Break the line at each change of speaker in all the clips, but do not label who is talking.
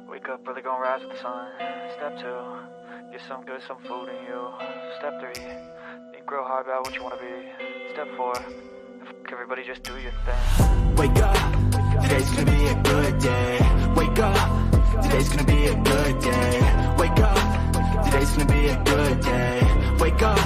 Wake up, really gonna rise with the sun. Step 2, get some good, some food in you. Step 3, think real hard about what you wanna be. Step 4, everybody just do your thing.
Wake up, today's gonna be a good day. Wake up, today's gonna be a good day. Wake up, today's gonna be a good day. Wake up,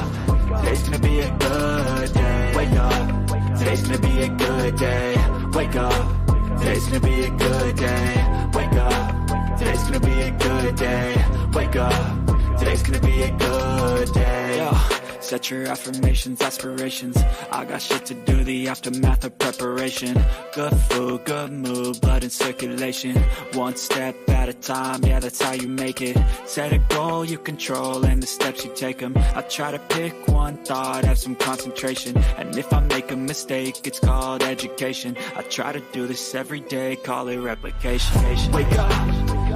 today's gonna be a good day. Wake up, today's gonna be a good day. Wake up, today's gonna be a good day. Wake up, today's gonna be a good day. Wake up, today's gonna be a good day. Yo. Set your affirmations, aspirations. I got shit to do, the aftermath of preparation. Good food, good mood, blood in circulation. One step at a time, yeah, that's how you make it. Set a goal you control and the steps you take them. I try to pick one thought, have some concentration. And if I make a mistake, it's called education. I try to do this every day, call it replication. Wake up,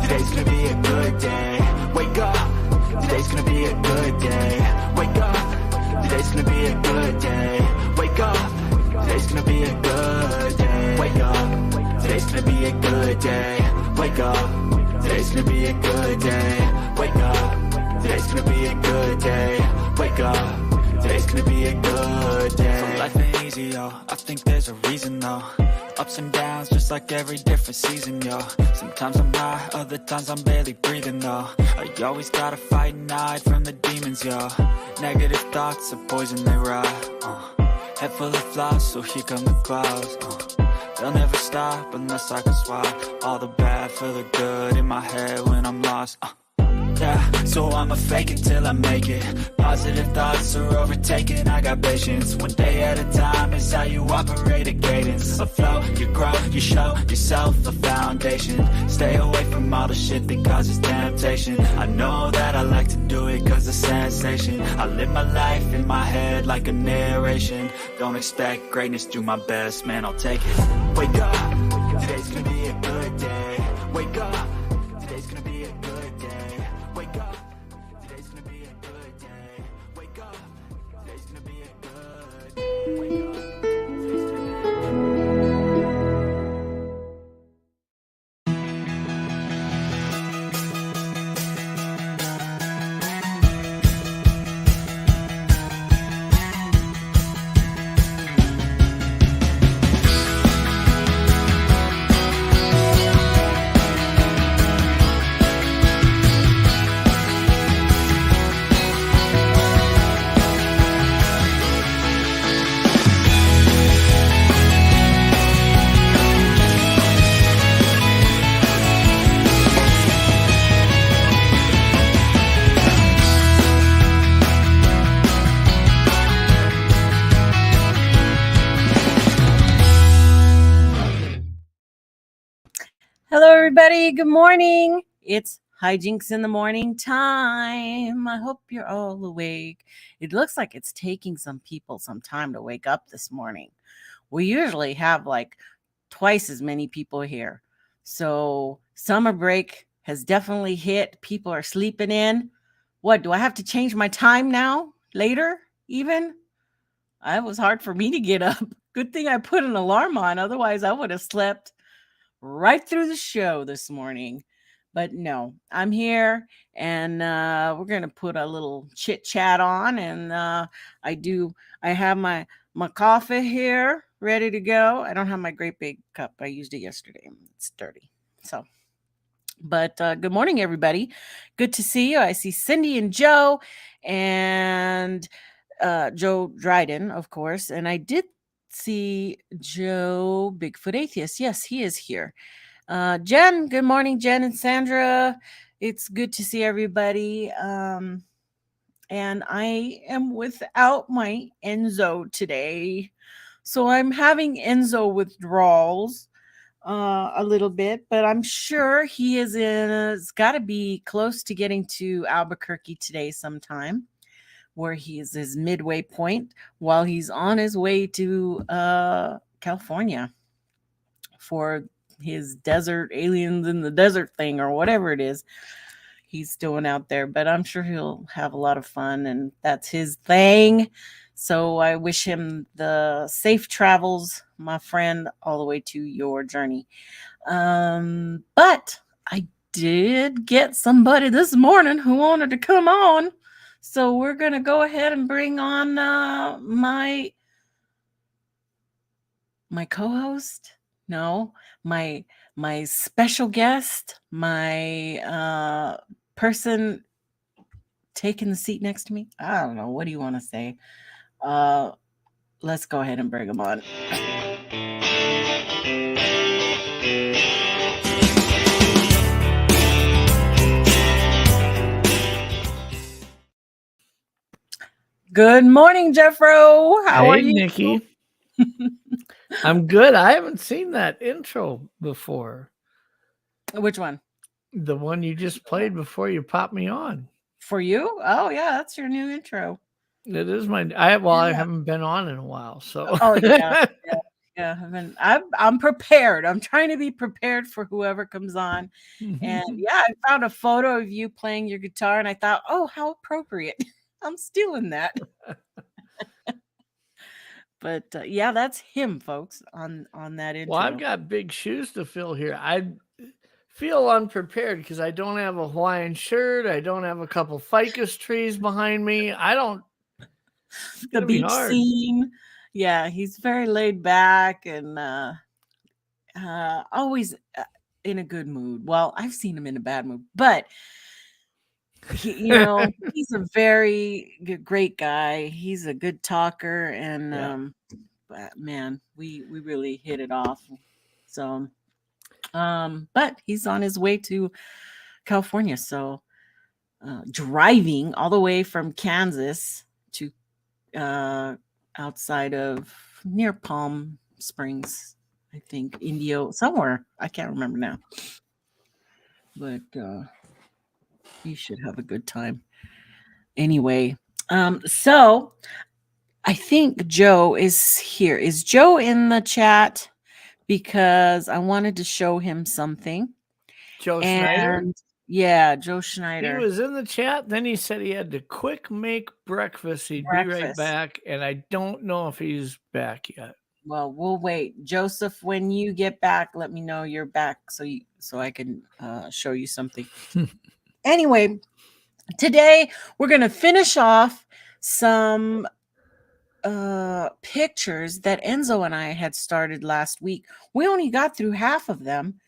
today's gonna be a good day. Wake up, today's gonna be a good day. Wake up, today's gonna be a good day. Wake up, today's gonna be a good day. Wake up, today's gonna be a good day. Wake up, today's gonna be a good day. Wake up, today's gonna be a good day. Wake up, today's gonna be a good day. So life ain't easy, yo, I think there's a reason though. Ups and downs, just like every different season, yo. Sometimes I'm high, other times I'm barely breathing, though. I always gotta fight and hide from the demons, yo. Negative thoughts are poison, they rot. Head full of flies, so here come the clouds. They'll never stop unless I can swap all the bad for the good in my head when I'm lost. Yeah, so I'ma fake it till I make it. Positive thoughts are overtaken, I got patience. One day at a time is how you operate a cadence. A flow, you grow, you show yourself a foundation. Stay away from all the shit that causes temptation. I know that I like to do it cause of sensation. I live my life in my head like a narration. Don't expect greatness, do my best, man, I'll take it. Wake up, today's gonna be a good day. Wake up, today's gonna be a good day. Wake up, today's gonna be a good day. Wake up, today's gonna be a good day. Wake up, today's gonna be a
Hello, everybody. Good morning. It's Hijinks in the morning time. I hope you're all awake. It looks like it's taking some people some time to wake up this morning. We usually have like twice as many people here. So summer break has definitely hit. People are sleeping in. What, do I have to change my time now? Later, even? It was hard for me to get up. Good thing I put an alarm on. Otherwise, I would have slept right through the show this morning. But no, I'm here and we're going to put a little chit chat on. And I have my coffee here ready to go. I don't have my great big cup. I used it yesterday. It's dirty. So, but good morning, everybody. Good to see you. I see Cindy and Joe and Joe Dryden, of course. And I did see Joe Bigfoot Atheist. Yes, he is here. Jen, good morning, Jen and Sandra. It's good to see everybody. And I am without my Enzo today. So I'm having Enzo withdrawals a little bit, but I'm sure he is it's got to be close to getting to Albuquerque today sometime, where he is his midway point while he's on his way to California for his desert aliens in the desert thing or whatever it is he's doing out there. But I'm sure he'll have a lot of fun and that's his thing. So I wish him the safe travels, my friend, all the way to your journey. But I did get somebody this morning who wanted to come on. So we're going to go ahead and bring on my co-host. No, my special guest, my person taking the seat next to me. I don't know. What do you want to say? Let's go ahead and bring him on. Good morning, Jeffro. How are you?
Nikki. I'm good. I haven't seen that intro before.
Which one?
The one you just played before you popped me on.
For you? Oh yeah, that's your new intro.
It is my. I haven't been on in a while, so.
Oh yeah. I'm prepared. I'm trying to be prepared for whoever comes on. And yeah, I found a photo of you playing your guitar, and I thought, oh, how appropriate. I'm stealing that. But yeah, that's him, folks, on that intro.
Well, I've got big shoes to fill here. I feel unprepared because I don't have a Hawaiian shirt. I don't have a couple ficus trees behind me. I don't.
The beach scene. Yeah, he's very laid back and always in a good mood. Well, I've seen him in a bad mood, but he's a very great guy. He's a good talker, and but man, we really hit it off. So, but he's on his way to California, so driving all the way from Kansas to outside of near Palm Springs, I think, Indio, somewhere. I can't remember now, but you should have a good time. Anyway, so I think Joe is here. Is Joe in the chat? Because I wanted to show him something.
Joe Schneider?
Yeah, Joe Schneider.
He was in the chat. Then he said he had to quick make breakfast. He'd be right back. And I don't know if he's back yet.
Well, we'll wait. Joseph, when you get back, let me know you're back so I can show you something. Anyway, today we're going to finish off some pictures that Enzo and I had started last week. We only got through half of them,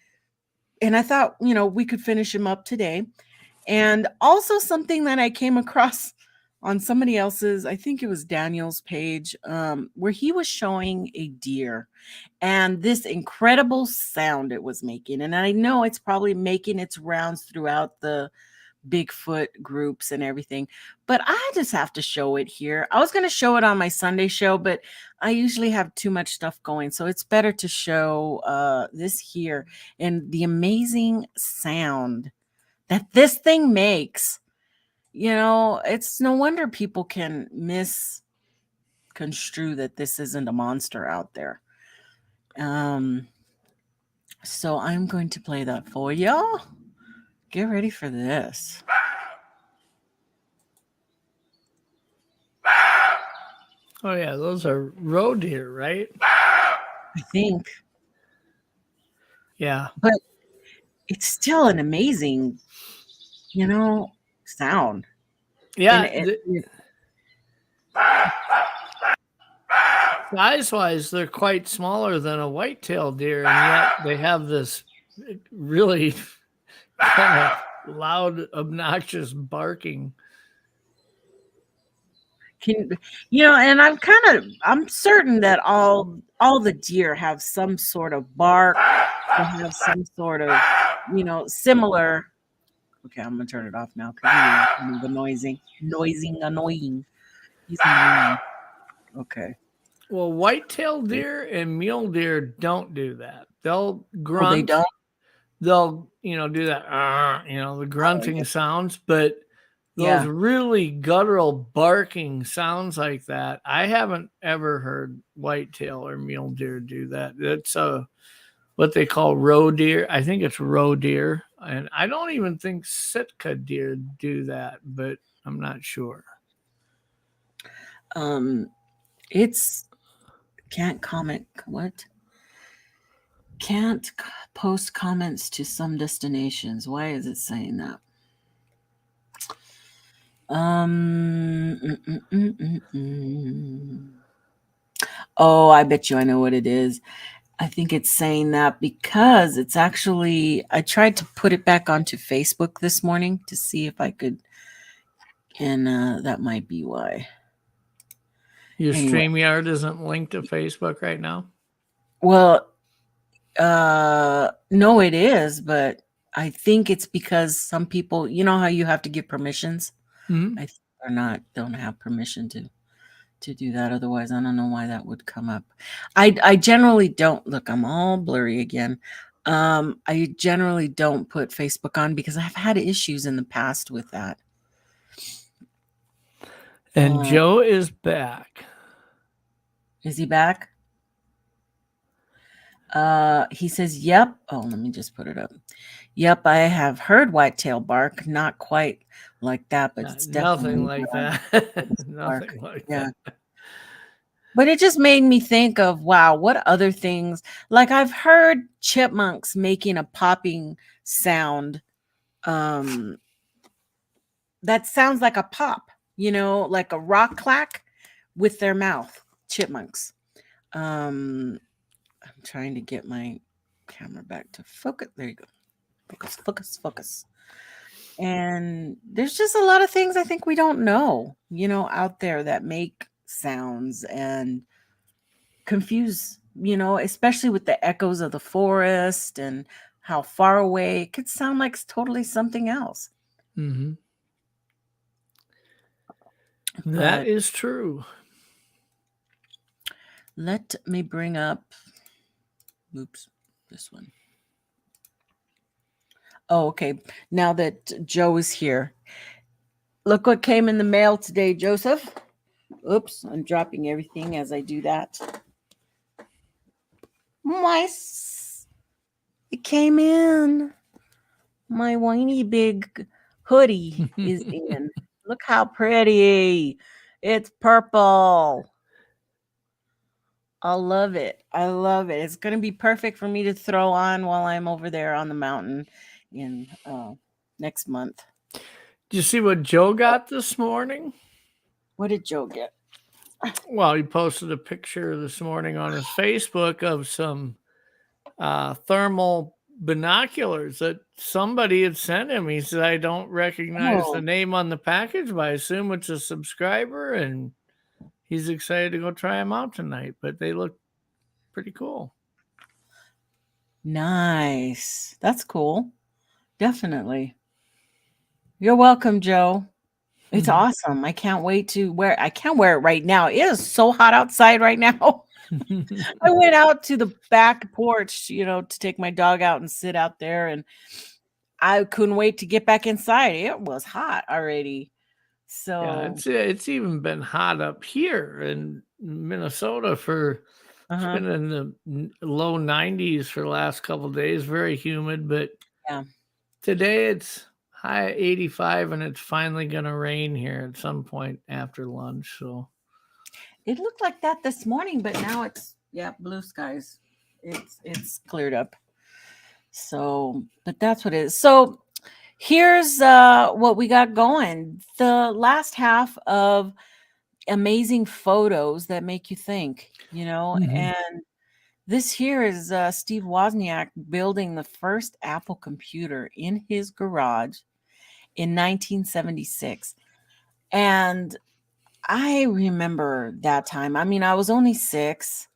and I thought, we could finish them up today. And also something that I came across on somebody else's, I think it was Daniel's page, where he was showing a deer and this incredible sound it was making. And I know it's probably making its rounds throughout the Bigfoot groups and everything, but I just have to show it here. I was going to show it on my Sunday show, but I usually have too much stuff going, so it's better to show this here and the amazing sound that this thing makes. It's no wonder people can misconstrue that this isn't a monster out there. So I'm going to play that for y'all. Get ready for this.
Oh, yeah. Those are roe deer, right?
I think.
Yeah.
But it's still an amazing, sound.
Yeah. Size-wise, they're quite smaller than a white-tailed deer, and yet they have this really kind of loud, obnoxious barking.
And I'm certain that all the deer have some sort of bark. They have some sort of, similar. Okay, I'm gonna turn it off now because the noising, annoying. He's annoying. Okay.
Well, white-tailed deer and mule deer don't do that. They'll grunt.
Oh, they don't?
They'll, do that, the grunting sounds, but those really guttural barking sounds like that, I haven't ever heard whitetail or mule deer do that. That's what they call roe deer. I think it's roe deer, and I don't even think Sitka deer do that, but I'm not sure.
It's can't comment. What? Can't post comments to some destinations. Why is it saying that? Oh, I bet you I know what it is. I think it's saying that because it's actually, I tried to put it back onto Facebook this morning to see if I could, and that might be why.
Your
Anyway.
StreamYard isn't linked to Facebook right now?
Well, no, it is, but I think it's because some people, you know how you have to give permissions?
Mm-hmm.
I think they're don't have permission to do that. Otherwise, I don't know why that would come up. I generally don't look, I'm all blurry again. I generally don't put Facebook on because I've had issues in the past with that.
And Joe is back.
Is he back? He says, yep. Oh, let me just put it up. Yep, I have heard whitetail bark. Not quite like that, but it's definitely
nothing like that. Nothing like that.
But it just made me think of, wow, what other things? Like I've heard chipmunks making a popping sound. That sounds like a pop, like a rock clack with their mouth. Chipmunks. I'm trying to get my camera back to focus. There you go. Focus. And there's just a lot of things I think we don't know, out there that make sounds and confuse, especially with the echoes of the forest and how far away it could sound like totally something else.
Mm-hmm. That is true.
Let me bring up, this one. Oh, okay. Now that Joe is here, look what came in the mail today, Joseph. Oops, I'm dropping everything as I do that. It came in. My whiny big hoodie is in. Look how pretty. It's purple. I love it. It's going to be perfect for me to throw on while I'm over there on the mountain in next month.
Did you see what Joe got this morning?
What did Joe get?
Well, he posted a picture this morning on his Facebook of some thermal binoculars that somebody had sent him. He said, I don't recognize the name on the package, but I assume it's a subscriber, and he's excited to go try them out tonight, but they look pretty cool.
Nice. That's cool. Definitely. You're welcome, Joe. It's awesome. I can't wait to wear. I can't wear it right now. It is so hot outside right now. I went out to the back porch, to take my dog out and sit out there, and I couldn't wait to get back inside. It was hot already. So
yeah, it's even been hot up here in Minnesota for it's been in the low 90s for the last couple of days. Very humid, but
yeah,
today it's high 85, and it's finally going to rain here at some point after lunch. So
it looked like that this morning, but now it's blue skies. It's cleared up. So, but that's what it is. So here's what we got going. The last half of amazing photos that make you think, and this here is Steve Wozniak building the first Apple computer in his garage in 1976. And I remember that time. I mean, I was only 6,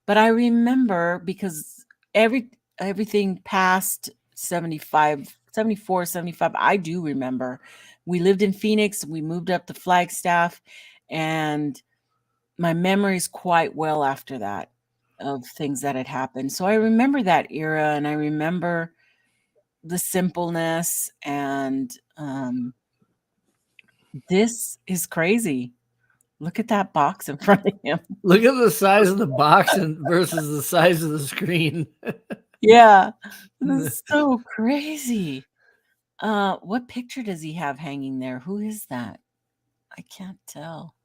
but I remember because everything past 75, 74, 75, I do remember. We lived in Phoenix. We moved up to Flagstaff, and my memory's quite well after that of things that had happened. So I remember that era, and I remember the simpleness, and this is crazy. Look at that box in front of him.
Look at the size of the box versus the size of the screen.
Yeah, this is so crazy. What picture does he have hanging there? Who is that? I can't tell.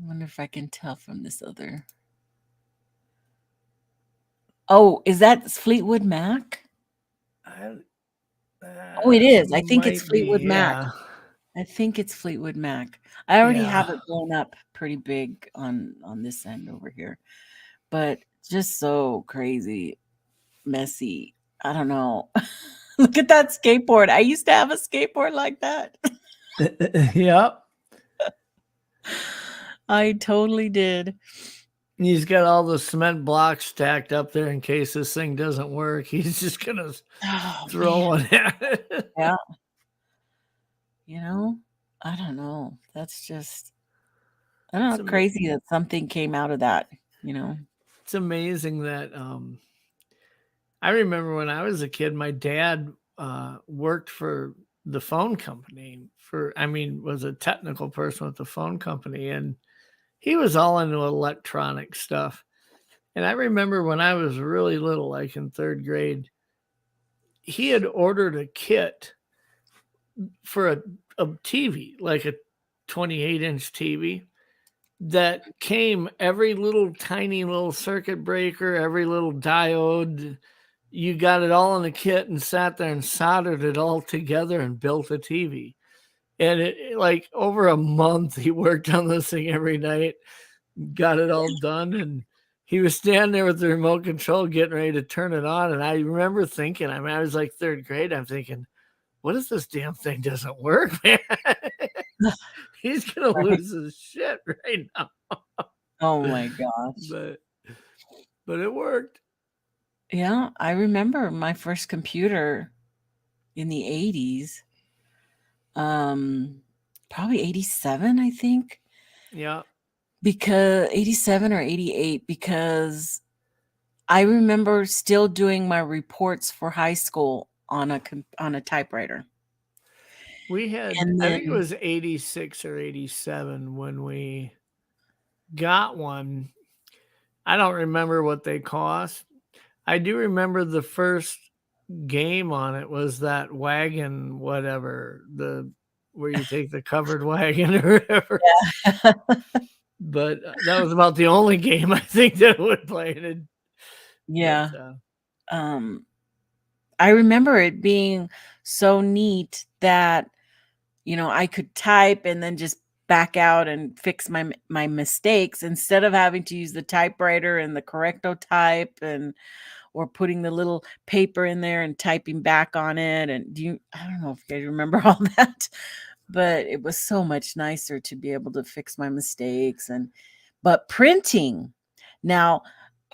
I wonder if I can tell from this other. Oh, is that Fleetwood Mac? Oh, it is. I think it's
Might be,
Fleetwood Mac.
yeah.
I think it's Fleetwood Mac. I already have
Yeah.
it blown up pretty big on this end over here, but just so crazy, messy. I don't know. Look at that skateboard. I used to have a skateboard like that.
Yep.
I totally did.
He's got all the cement blocks stacked up there in case this thing doesn't work. He's just gonna throw one at it.
Yeah. You know, I don't know. That's just, I don't know, crazy that something came out of that, you know.
It's amazing that I remember when I was a kid, my dad worked for the phone company was a technical person with the phone company, and he was all into electronic stuff. And I remember when I was really little, like in 3rd grade, he had ordered a kit for a TV, like a 28-inch TV that came every little tiny little circuit breaker, every little diode. You got it all in the kit and sat there and soldered it all together and built a TV. And it like over a month, he worked on this thing every night, got it all done. And he was standing there with the remote control, getting ready to turn it on. And I remember thinking, I was like 3rd grade. I'm thinking, what if this damn thing doesn't work, man? He's going to lose his shit right now.
Oh my gosh.
But it worked.
Yeah, I remember my first computer in the 80s. Probably 87, I think.
Yeah.
Because 87 or 88, because I remember still doing my reports for high school on a typewriter.
We had, I think it was 86 or 87 when we got one. I don't remember what they cost. I do remember the first game on it was that wagon, whatever, where you take the covered wagon or whatever.
Yeah.
But that was about the only game I think that I would play.
Yeah. I remember it being so neat that, you know, I could type and then just back out and fix my mistakes instead of having to use the typewriter and the correcto type or putting the little paper in there and typing back on it. And I don't know if you guys remember all that, but it was so much nicer to be able to fix my mistakes. But printing now,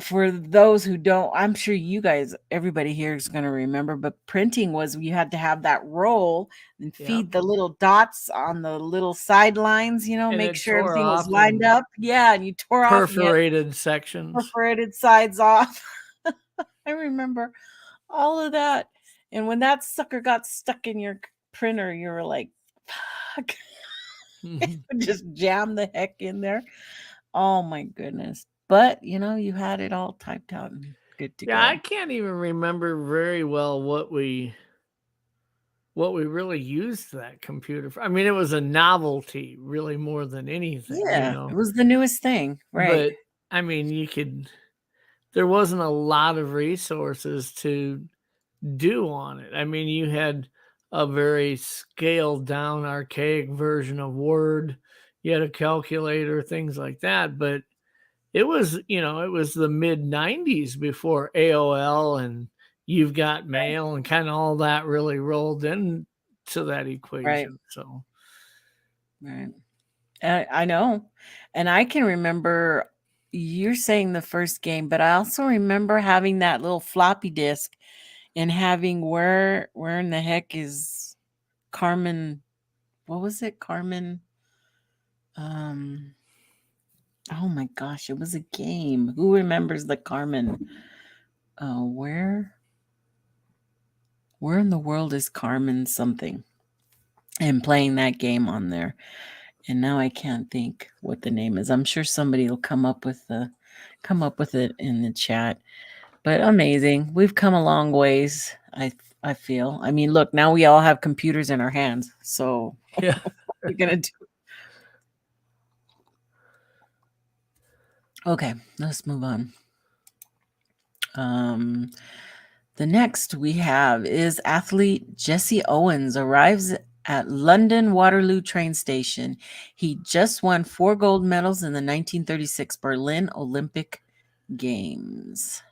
for those who don't, I'm sure you guys, everybody here is going to remember, but printing was, you had to have that roll and feed the little dots on the little sidelines, you know, and make sure everything was lined up. Yeah. And you tore off
perforated sections,
perforated sides off. I remember all of that. And when that sucker got stuck in your printer, you were like, fuck. Just jam the heck in there. Oh my goodness. But, you know, you had it all typed out and good to go.
Yeah, I can't even remember very well what we really used that computer for. I mean, it was a novelty really more than anything.
Yeah,
you know?
It was the newest thing, right?
But, I mean, there wasn't a lot of resources to do on it. I mean, you had a very scaled down archaic version of Word. You had a calculator, things like that, but it was, you know, it was the mid 90s before AOL and You've Got Mail and kind of all that really rolled into that equation.
Right.
So,
right. I know. And I can remember you're saying the first game, but I also remember having that little floppy disk and having where in the heck is Carmen? What was it? Carmen? Oh my gosh, it was a game. Who remembers the Carmen? Where in the world is Carmen something? And playing that game on there. And now I can't think what the name is. I'm sure somebody will come up with it in the chat. But amazing. We've come a long ways, I feel. I mean, look, now we all have computers in our hands. So
yeah.
What are we gonna do? Okay, let's move on. The next we have is athlete Jesse Owens arrives at London Waterloo train station. He just won 4 gold medals in the 1936 Berlin Olympic Games.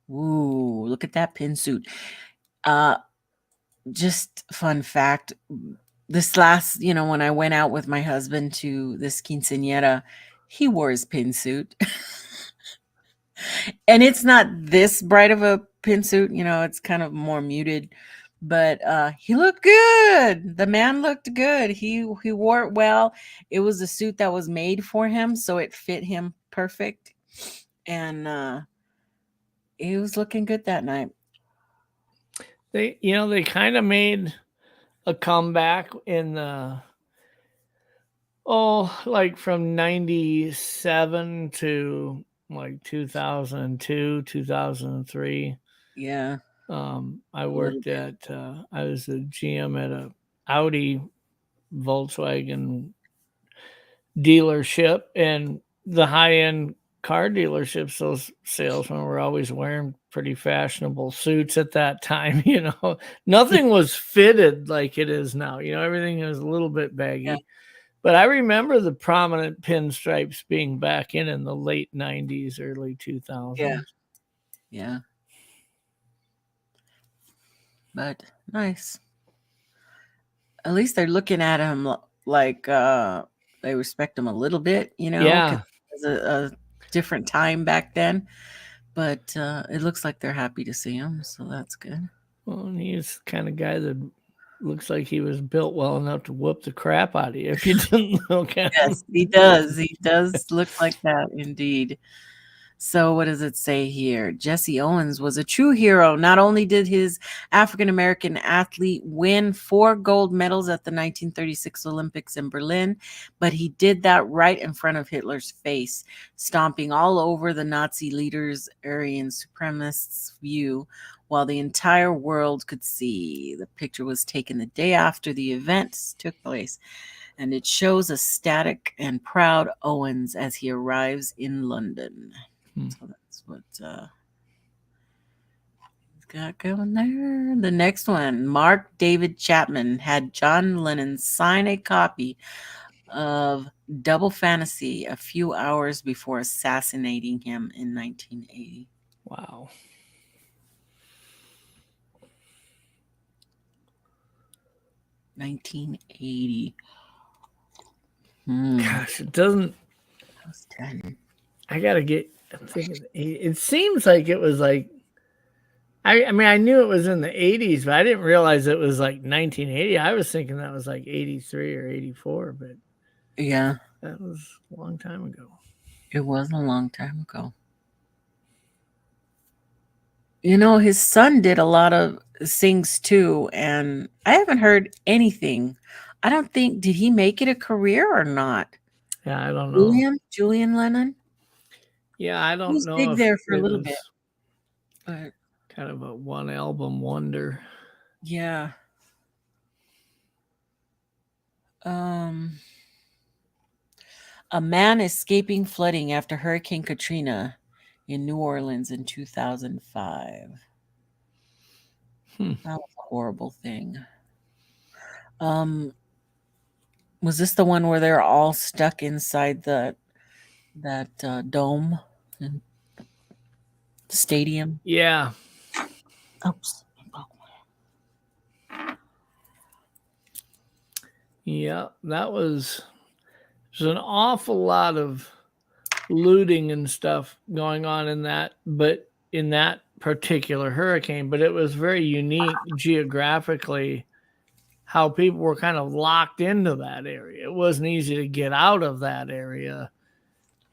Ooh, look at that pin suit. Just fun fact. This last, when I went out with my husband to this quinceañera, he wore his pin suit. And it's not this bright of a pin suit, it's kind of more muted, but he looked good. The man looked good. He wore it well. It was a suit that was made for him, so it fit him perfect. And he was looking good that night.
They kind of made a comeback in like from 97 to like 2002, 2003.
Yeah.
I worked at, I was the GM at a Audi Volkswagen dealership, and the high-end car dealerships, those salesmen were always wearing pretty fashionable suits at that time. Nothing was fitted like it is now. Everything was a little bit baggy. Yeah. But I remember the prominent pinstripes being back in the late 90s, early 2000s.
Yeah. Yeah. But nice. At least they're looking at him like they respect him a little bit,
Yeah.
It was a different time back then. But it looks like they're happy to see him, so that's good.
Well, and he's the kind of guy that looks like he was built well enough to whoop the crap out of you if you didn't look at him.
Yes, he does. He does look like that, indeed. So what does it say here? Jesse Owens was a true hero. Not only did his African-American athlete win 4 gold medals at the 1936 Olympics in Berlin, but he did that right in front of Hitler's face, stomping all over the Nazi leaders' Aryan supremacists' view while the entire world could see. The picture was taken the day after the events took place, and it shows a static and proud Owens as he arrives in London. So that's what he's got going there. The next one, Mark David Chapman had John Lennon sign a copy of Double Fantasy a few hours before assassinating him in 1980.
Wow. Gosh, it doesn't.
I was 10.
I gotta get. I'm thinking. It seems like it was like. I mean, I knew it was in the 80s, but I didn't realize it was like 1980. I was thinking that was like 83 or 84, but
yeah,
that was a long time ago.
It was a long time ago. His son did a lot of things too, and I haven't heard anything. I don't think, did he make it a career or not?
Yeah, I don't know.
Julian Lennon?
Yeah, I don't know.
He was big there for a little bit. But
kind of a one album wonder.
Yeah. A man escaping flooding after Hurricane Katrina in New Orleans in 2005. That was a horrible thing. Was this the one where they're all stuck inside that dome and the stadium?
Yeah.
Oops.
Yeah, that was there's an awful lot of looting and stuff going on in that, but in that particular hurricane, but it was very unique geographically how people were kind of locked into that area. It wasn't easy to get out of that area.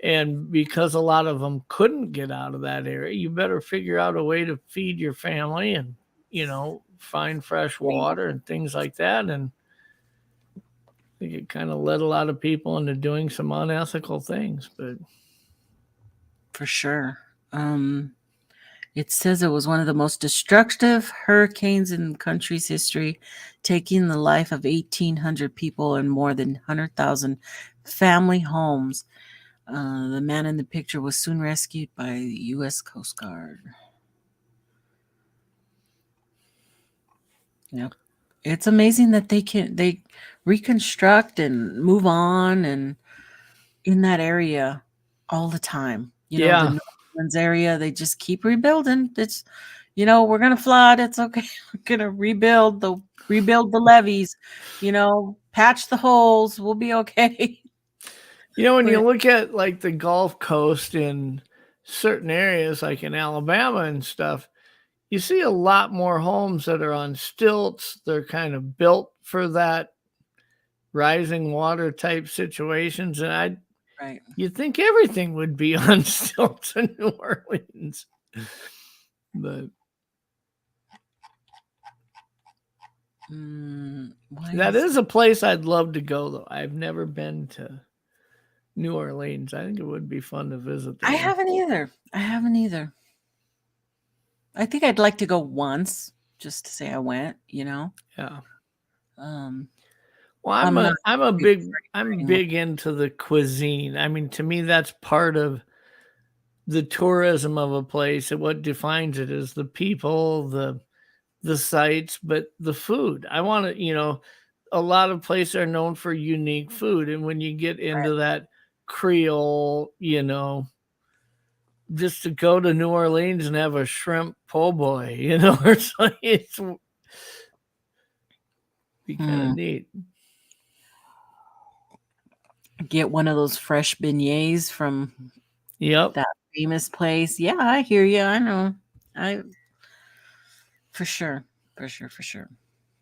And because a lot of them couldn't get out of that area, you better figure out a way to feed your family and, find fresh water and things like that. And I think it kind of led a lot of people into doing some unethical things, but
for sure. It says it was one of the most destructive hurricanes in the country's history, taking the life of 1,800 people and more than 100,000 family homes. The man in the picture was soon rescued by the U.S. Coast Guard. Yep. It's amazing that they reconstruct and move on and in that area all the time. You know, the New Orleans area, they just keep rebuilding. It's, you know, we're gonna flood. It's okay. We're gonna rebuild the levees. You know, patch the holes. We'll be okay.
You know, when you look at like the Gulf Coast in certain areas, like in Alabama and stuff, you see a lot more homes that are on stilts. They're kind of built for that rising water type situations. And you'd think everything would be on stilts in New Orleans. But that is a place I'd love to go, though. I've never been to New Orleans. I think it would be fun to visit there.
I haven't either. I think I'd like to go once just to say I went, you know?
Yeah.
Well,
I'm big into the cuisine. I mean, to me, that's part of the tourism of a place. And what defines it is the people, the sites, but the food. I want to, you know, a lot of places are known for unique food. And when you get into that Creole, you know, just to go to New Orleans and have a shrimp po' boy, you know, or something, it's be kind of neat.
Get one of those fresh beignets from
that
famous place. Yeah, I hear you. I know. For sure.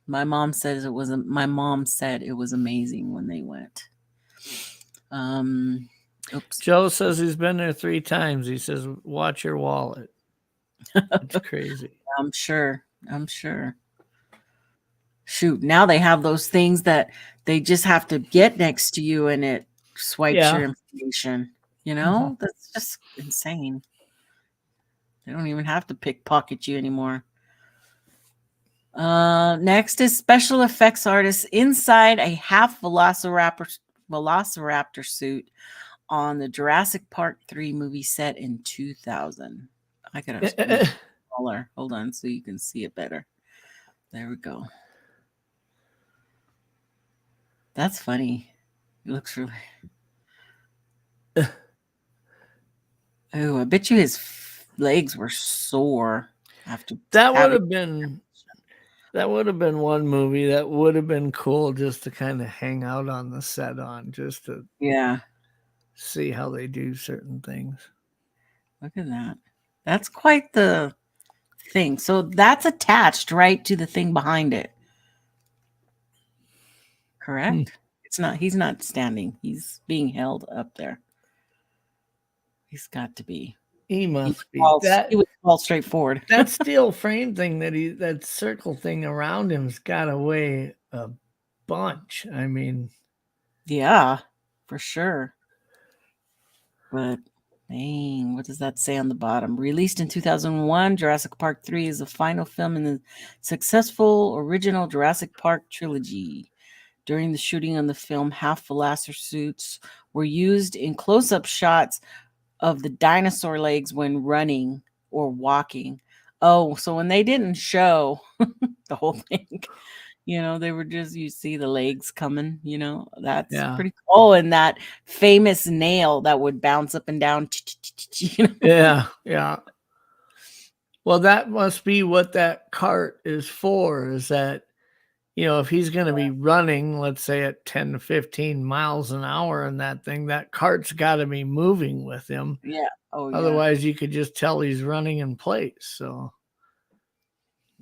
My mom said it was amazing when they went.
Joe says he's been there 3 times. He says, watch your wallet. It's crazy.
I'm sure. Shoot, now they have those things that they just have to get next to you and it swipes your information. You know, that's just insane. They don't even have to pickpocket you anymore. Next is special effects artists inside a half velociraptor suit on the Jurassic Park 3 movie set in 2000. I gotta smaller. Hold on, so you can see it better. There we go. That's funny. It looks really. Oh, I bet you his legs were sore after.
That would have been one movie that would have been cool just to kind of hang out on the set on, just to see how they do certain things.
Look at that. That's quite the thing. So that's attached right to the thing behind it. Correct? It's not. He's not standing. He's being held up there. He's got to be.
He must be.
He would fall straight forward.
That steel frame thing that circle thing around him's got to weigh a bunch. I mean,
yeah, for sure. But dang, what does that say on the bottom? Released in 2001, Jurassic Park 3 is the final film in the successful original Jurassic Park trilogy. During the shooting on the film, half velociraptor suits were used in close-up shots of the dinosaur legs when running or walking. Oh, so when they didn't show the whole thing, you know, they were just, you see the legs coming, you know, that's pretty cool. And that famous nail that would bounce up and down. You know?
Yeah. Well, that must be what that cart is for, is that, you know, if he's going to be running, let's say at 10 to 15 miles an hour in that thing, that cart's got to be moving with him.
Yeah. Oh,
otherwise, you could just tell he's running in place. So,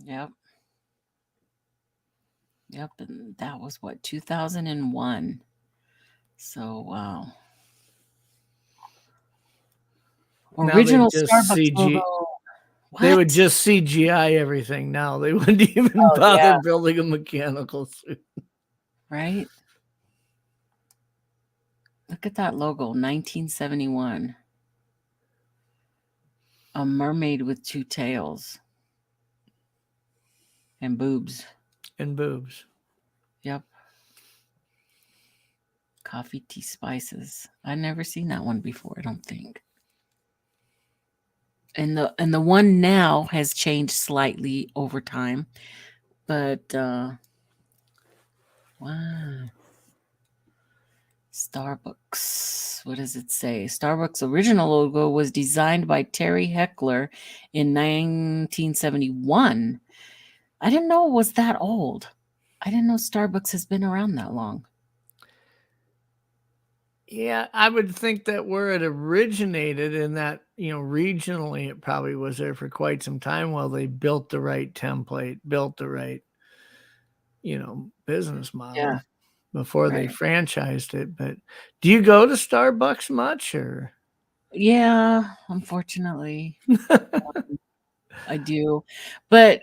Yep. And that was what, 2001. So, wow. Original Starbucks logo.
They would just CGI everything now. They wouldn't even bother building a mechanical suit.
Right? Look at that logo, 1971. A mermaid with 2 tails. And boobs.
Yep.
Coffee, tea, spices. I've never seen that one before, I don't think. And the one now has changed slightly over time. But wow. Starbucks. What does it say? Starbucks' original logo was designed by Terry Heckler in 1971. I didn't know it was that old. I didn't know Starbucks has been around that long.
Yeah, I would think that where it originated in that, regionally, it probably was there for quite some time while they built the right template, built the right, business model before they franchised it. But do you go to Starbucks much or?
Yeah, unfortunately. I do. But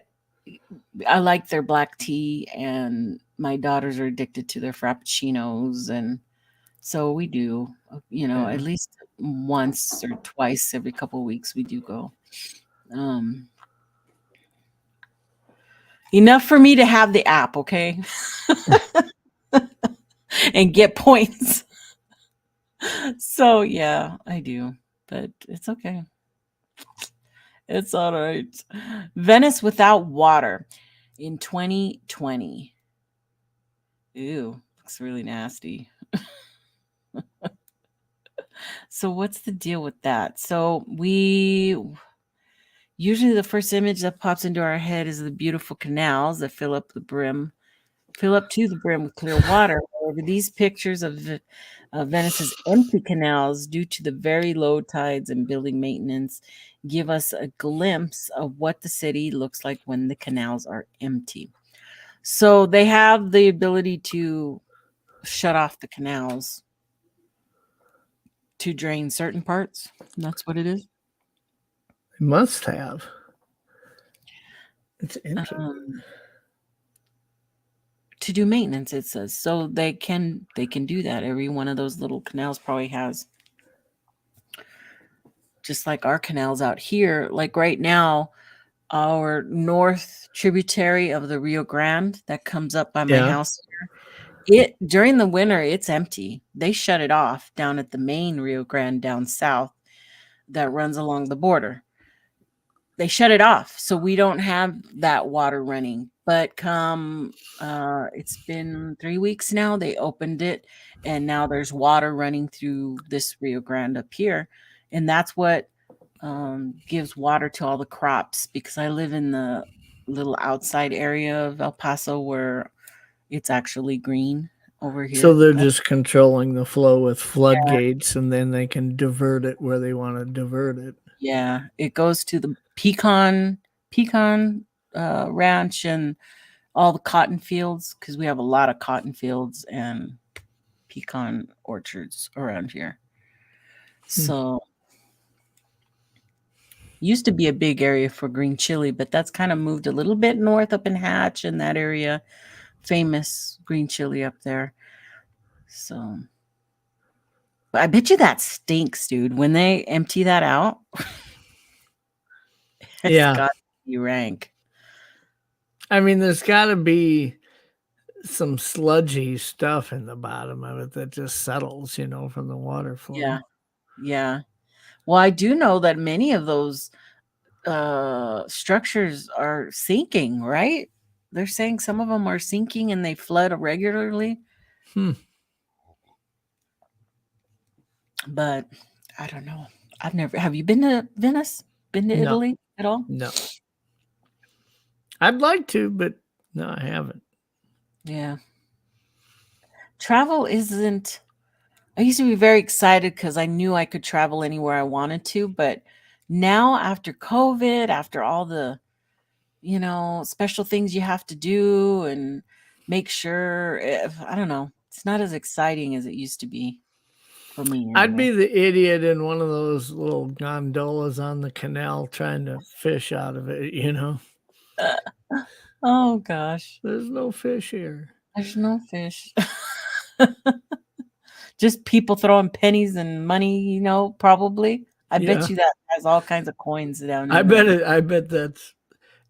I like their black tea, and my daughters are addicted to their frappuccinos, and so we do, at least once or twice every couple of weeks we do go. Enough for me to have the app, okay? And get points. So yeah, I do, but it's okay. It's all right. Venice without water in 2020. Ew, looks really nasty. So what's the deal with that? So usually the first image that pops into our head is the beautiful canals that fill up to the brim with clear water. However, these pictures of Venice's empty canals, due to the very low tides and building maintenance, give us a glimpse of what the city looks like when the canals are empty. So they have the ability to shut off the canals to drain certain parts. That's what it is.
They must have. It's interesting.
To do maintenance, it says. So they can do that. Every one of those little canals probably has, just like our canals out here. Like right now, our north tributary of the Rio Grande that comes up by my house here, during the winter, it's empty. They shut it off down at the main Rio Grande down south that runs along the border. They shut it off, so we don't have that water running. But come, it's been 3 weeks now, they opened it, and now there's water running through this Rio Grande up here. And that's what gives water to all the crops, because I live in the little outside area of El Paso where it's actually green over here.
So they're just controlling the flow with floodgates, and then they can divert it where they want to divert it.
Yeah, it goes to the pecan ranch and all the cotton fields, because we have a lot of cotton fields and pecan orchards around here. So used to be a big area for green chili, but that's kind of moved a little bit north up in Hatch and that area. Famous green chili up there. So I bet you that stinks, dude. When they empty that out, it's got to be rank.
I mean, there's got to be some sludgy stuff in the bottom of it that just settles, from the water flow.
Yeah. Well, I do know that many of those structures are sinking, right? They're saying some of them are sinking and they flood regularly. But I don't know. Have you been to Venice? Been to Italy at all?
No. I'd like to, but no, I haven't.
Yeah. Travel isn't. I used to be very excited because I knew I could travel anywhere I wanted to. But now, after COVID, after all the, special things you have to do and make sure, I don't know, it's not as exciting as it used to be for me. Anyway.
I'd be the idiot in one of those little gondolas on the canal trying to fish out of it,
Oh, gosh.
There's no fish here.
There's no fish. Just people throwing pennies and money, probably. I bet you that has all kinds of coins down here.
I bet that's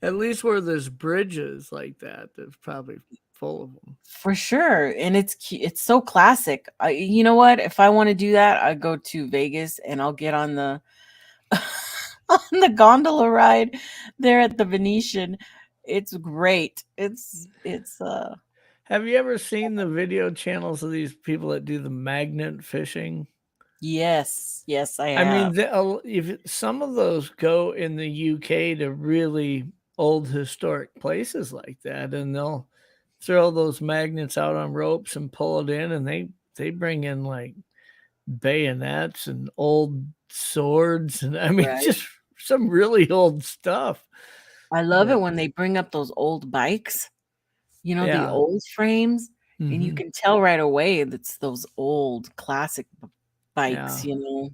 At least where there's bridges like that, there's probably full of them.
For sure. And it's so classic. You know what? If I want to do that, I go to Vegas and I'll get on the on the gondola ride there at the Venetian. It's great. It's
Have you ever seen the video channels of these people that do the magnet fishing?
yes, I
I
have.
mean, if some of those go in the UK to really old historic places like that, and they'll throw those magnets out on ropes and pull it in, and they bring in like bayonets and old swords, and I mean,
Right.
just some really old stuff.
I love it when they bring up those old bikes, the
Yeah.
old frames, and you
Mhm.
can tell right away that's those old classic bikes,
Yeah.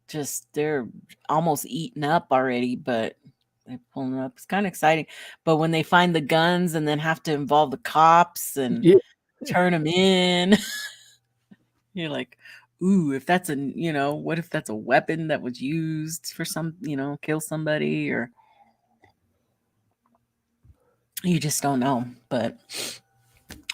Just they're almost eaten up already, but they're pulling up. It's kind of exciting. But when they find the guns and then have to involve the cops and
Yeah.
turn them in, you're like, ooh, if that's what if that's a weapon that was used for some, kill somebody, or you just don't know. But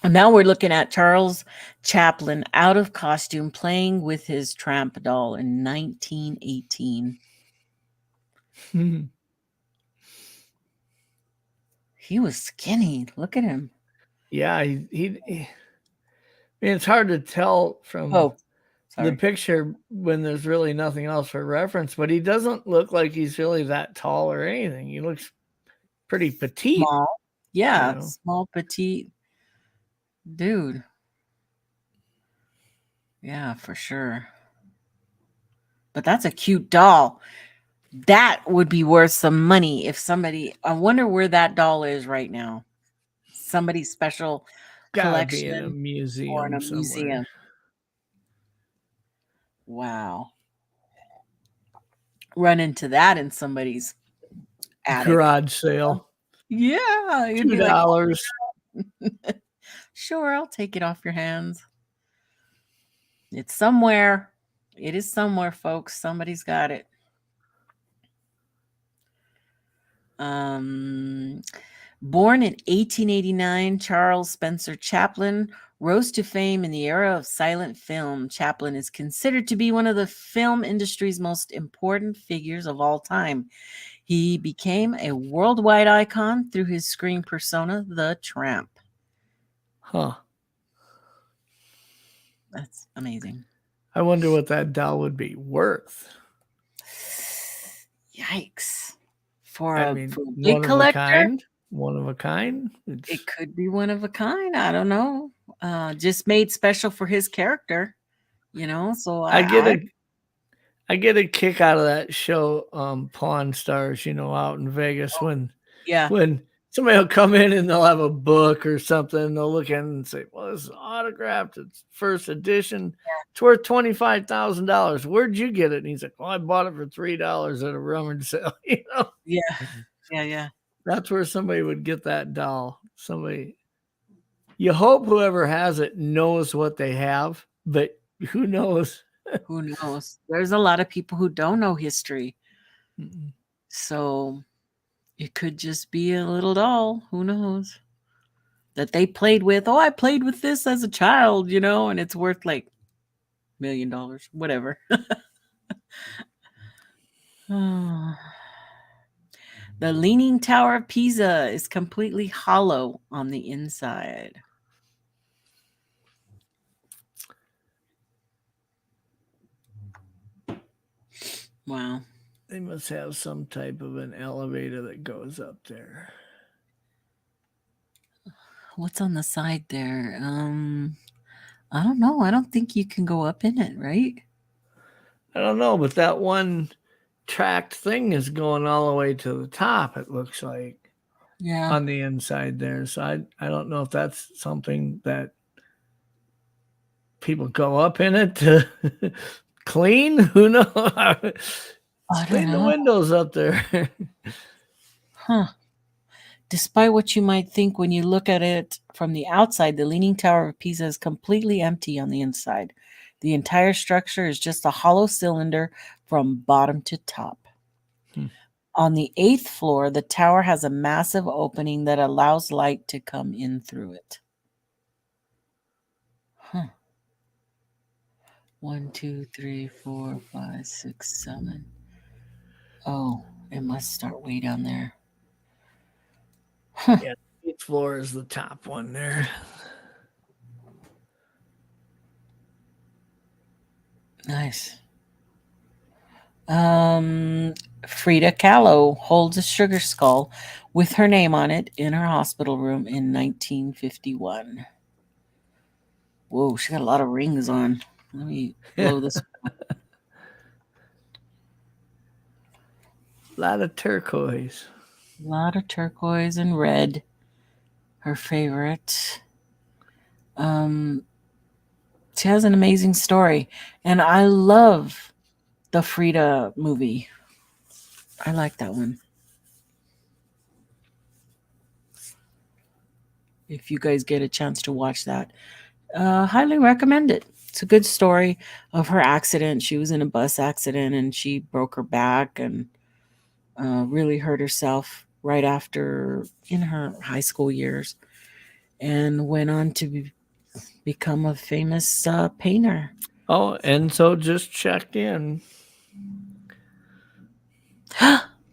now we're looking at Charles Chaplin out of costume playing with his tramp doll in 1918. He was skinny. Look at him.
Yeah, he I mean, it's hard to tell from the picture when there's really nothing else for reference, but he doesn't look like he's really that tall or anything. He looks pretty petite.
Small. Yeah, small, petite dude. Yeah, for sure. But that's a cute doll. That would be worth some money if somebody, I wonder where that doll is right now. Somebody's special collection
Gotta be in a museum
or in a
somewhere.
museum. Wow. Run into that in somebody's attic.
Garage sale.
Yeah. You'd be
$2.
like, sure, I'll take it off your hands. It's somewhere. It is somewhere, folks. Somebody's got it. Born in 1889, Charles Spencer Chaplin rose to fame in the era of silent film. Chaplin is considered to be one of the film industry's most important figures of all time. He became a worldwide icon through his screen persona, the Tramp.
Huh.
That's amazing.
I wonder what that doll would be worth.
Yikes. For a big
one
collector?
Of a kind? One of a kind?
It could be one of a kind. I don't know. Just made special for his character, so
I get a kick out of that show, Pawn Stars, out in Vegas when somebody will come in and they'll have a book or something. They'll look in and say, well, this is autographed. It's first edition. It's worth $25,000. Where'd you get it? And he's like, well, I bought it for $3 at a rummage sale.
Yeah.
That's where somebody would get that doll. You hope whoever has it knows what they have, but who knows?
Who knows? There's a lot of people who don't know history.
Mm-mm. So
it could just be a little doll. Who knows? That they played with. Oh, I played with this as a child, and it's worth like $1 million, whatever. The Leaning Tower of Pisa is completely hollow on the inside. Wow.
They must have some type of an elevator that goes up there.
What's on the side there? I don't know. I don't think you can go up in it, right?
I don't know, but that one tracked thing is going all the way to the top, it looks like.
Yeah.
On the inside there. So I don't know if that's something that people go up in it to clean. Who knows? Clean the windows up there.
Huh. Despite what you might think when you look at it from the outside, the Leaning Tower of Pisa is completely empty on the inside. The entire structure is just a hollow cylinder from bottom to top. On the 8th floor, the tower has a massive opening that allows light to come in through it. Huh. 1, 2, 3, 4, 5, 6, 7. Oh, it must start way down there.
Yeah, the 8th floor is the top one there.
Nice. Frida Kahlo holds a sugar skull with her name on it in her hospital room in 1951. Whoa, she got a lot of rings on. Let me blow this.
A lot of turquoise.
A lot of turquoise and red. Her favorite. She has an amazing story. And I love the Frida movie. I like that one. If you guys get a chance to watch that, highly recommend it. It's a good story of her accident. She was in a bus accident and she broke her back and really hurt herself right after in her high school years, and went on to become a famous painter.
Oh, Enzo just checked in.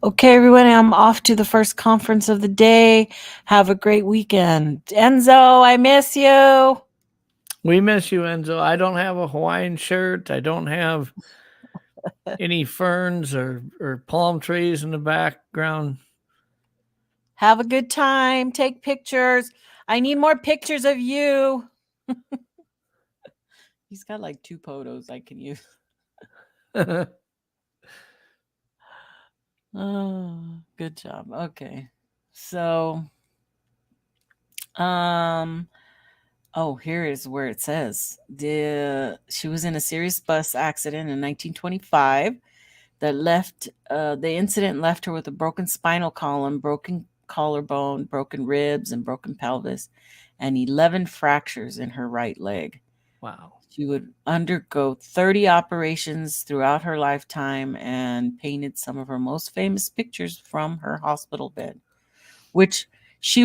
Okay, everyone, I'm off to the first conference of the day. Have a great weekend. Enzo, I miss you.
We miss you, Enzo. I don't have a Hawaiian shirt. I don't have any ferns or palm trees in the background.
Have a good time. Take pictures. I need more pictures of you. He's got like 2 photos I can use. Oh, good job. Okay. So, here is where it says she was in a serious bus accident in 1925 that left the incident left her with a broken spinal column, broken collarbone, broken ribs, and broken pelvis, and 11 fractures in her right leg.
Wow.
She would undergo 30 operations throughout her lifetime and painted some of her most famous pictures from her hospital bed, which she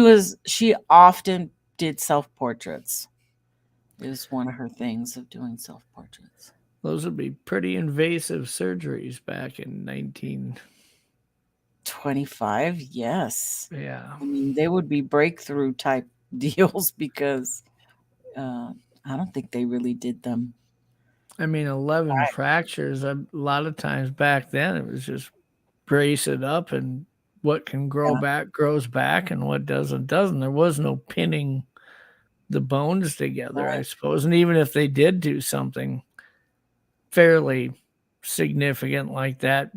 often did self-portraits. It was one of her things of doing self-portraits.
Those would be pretty invasive surgeries back in
1925. Yes.
Yeah.
I mean, they would be breakthrough type deals because I don't think they really did them.
I mean, 11 fractures, a lot of times back then, it was just brace it up, and what can grow back grows back, and what doesn't. There was no pinning the bones together, I suppose. And even if they did do something fairly significant like that,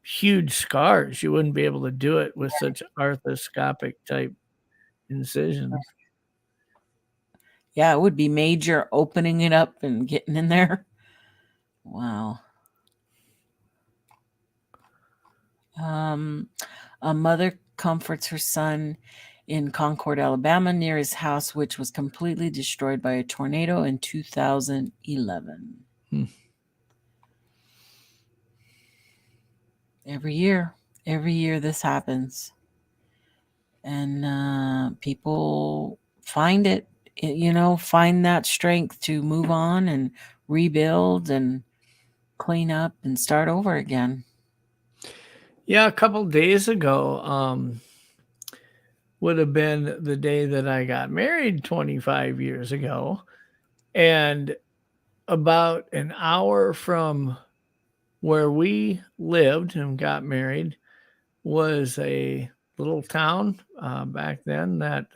huge scars, you wouldn't be able to do it with such arthroscopic type incisions.
Yeah, it would be major opening it up and getting in there. Wow. A mother comforts her son in Concord, Alabama, near his house, which was completely destroyed by a tornado in 2011. Every year this happens. And people find it, find that strength to move on and rebuild and clean up and start over again.
Yeah, a couple days ago would have been the day that I got married 25 years ago. And about an hour from where we lived and got married was a little town back then that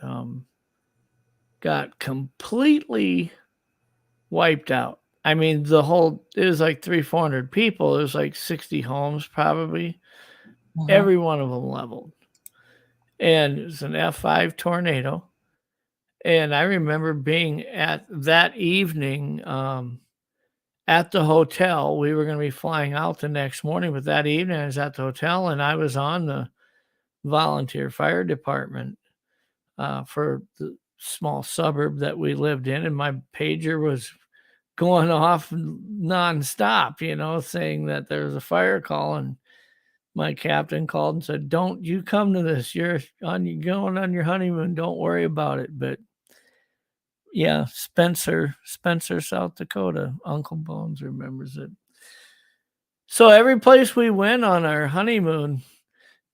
got completely wiped out. I mean, it was like 300-400 people. It was like 60 homes probably. Every one of them leveled. And it was an F5 tornado. And I remember being at that evening at the hotel. We were going to be flying out the next morning, but that evening I was at the hotel and I was on the volunteer fire department for the small suburb that we lived in. And my pager was going off nonstop, saying that there was a fire call. And my captain called and said, "Don't you come to this. You're going on your honeymoon. Don't worry about it." But yeah, Spencer, South Dakota. Uncle Bones remembers it. So every place we went on our honeymoon,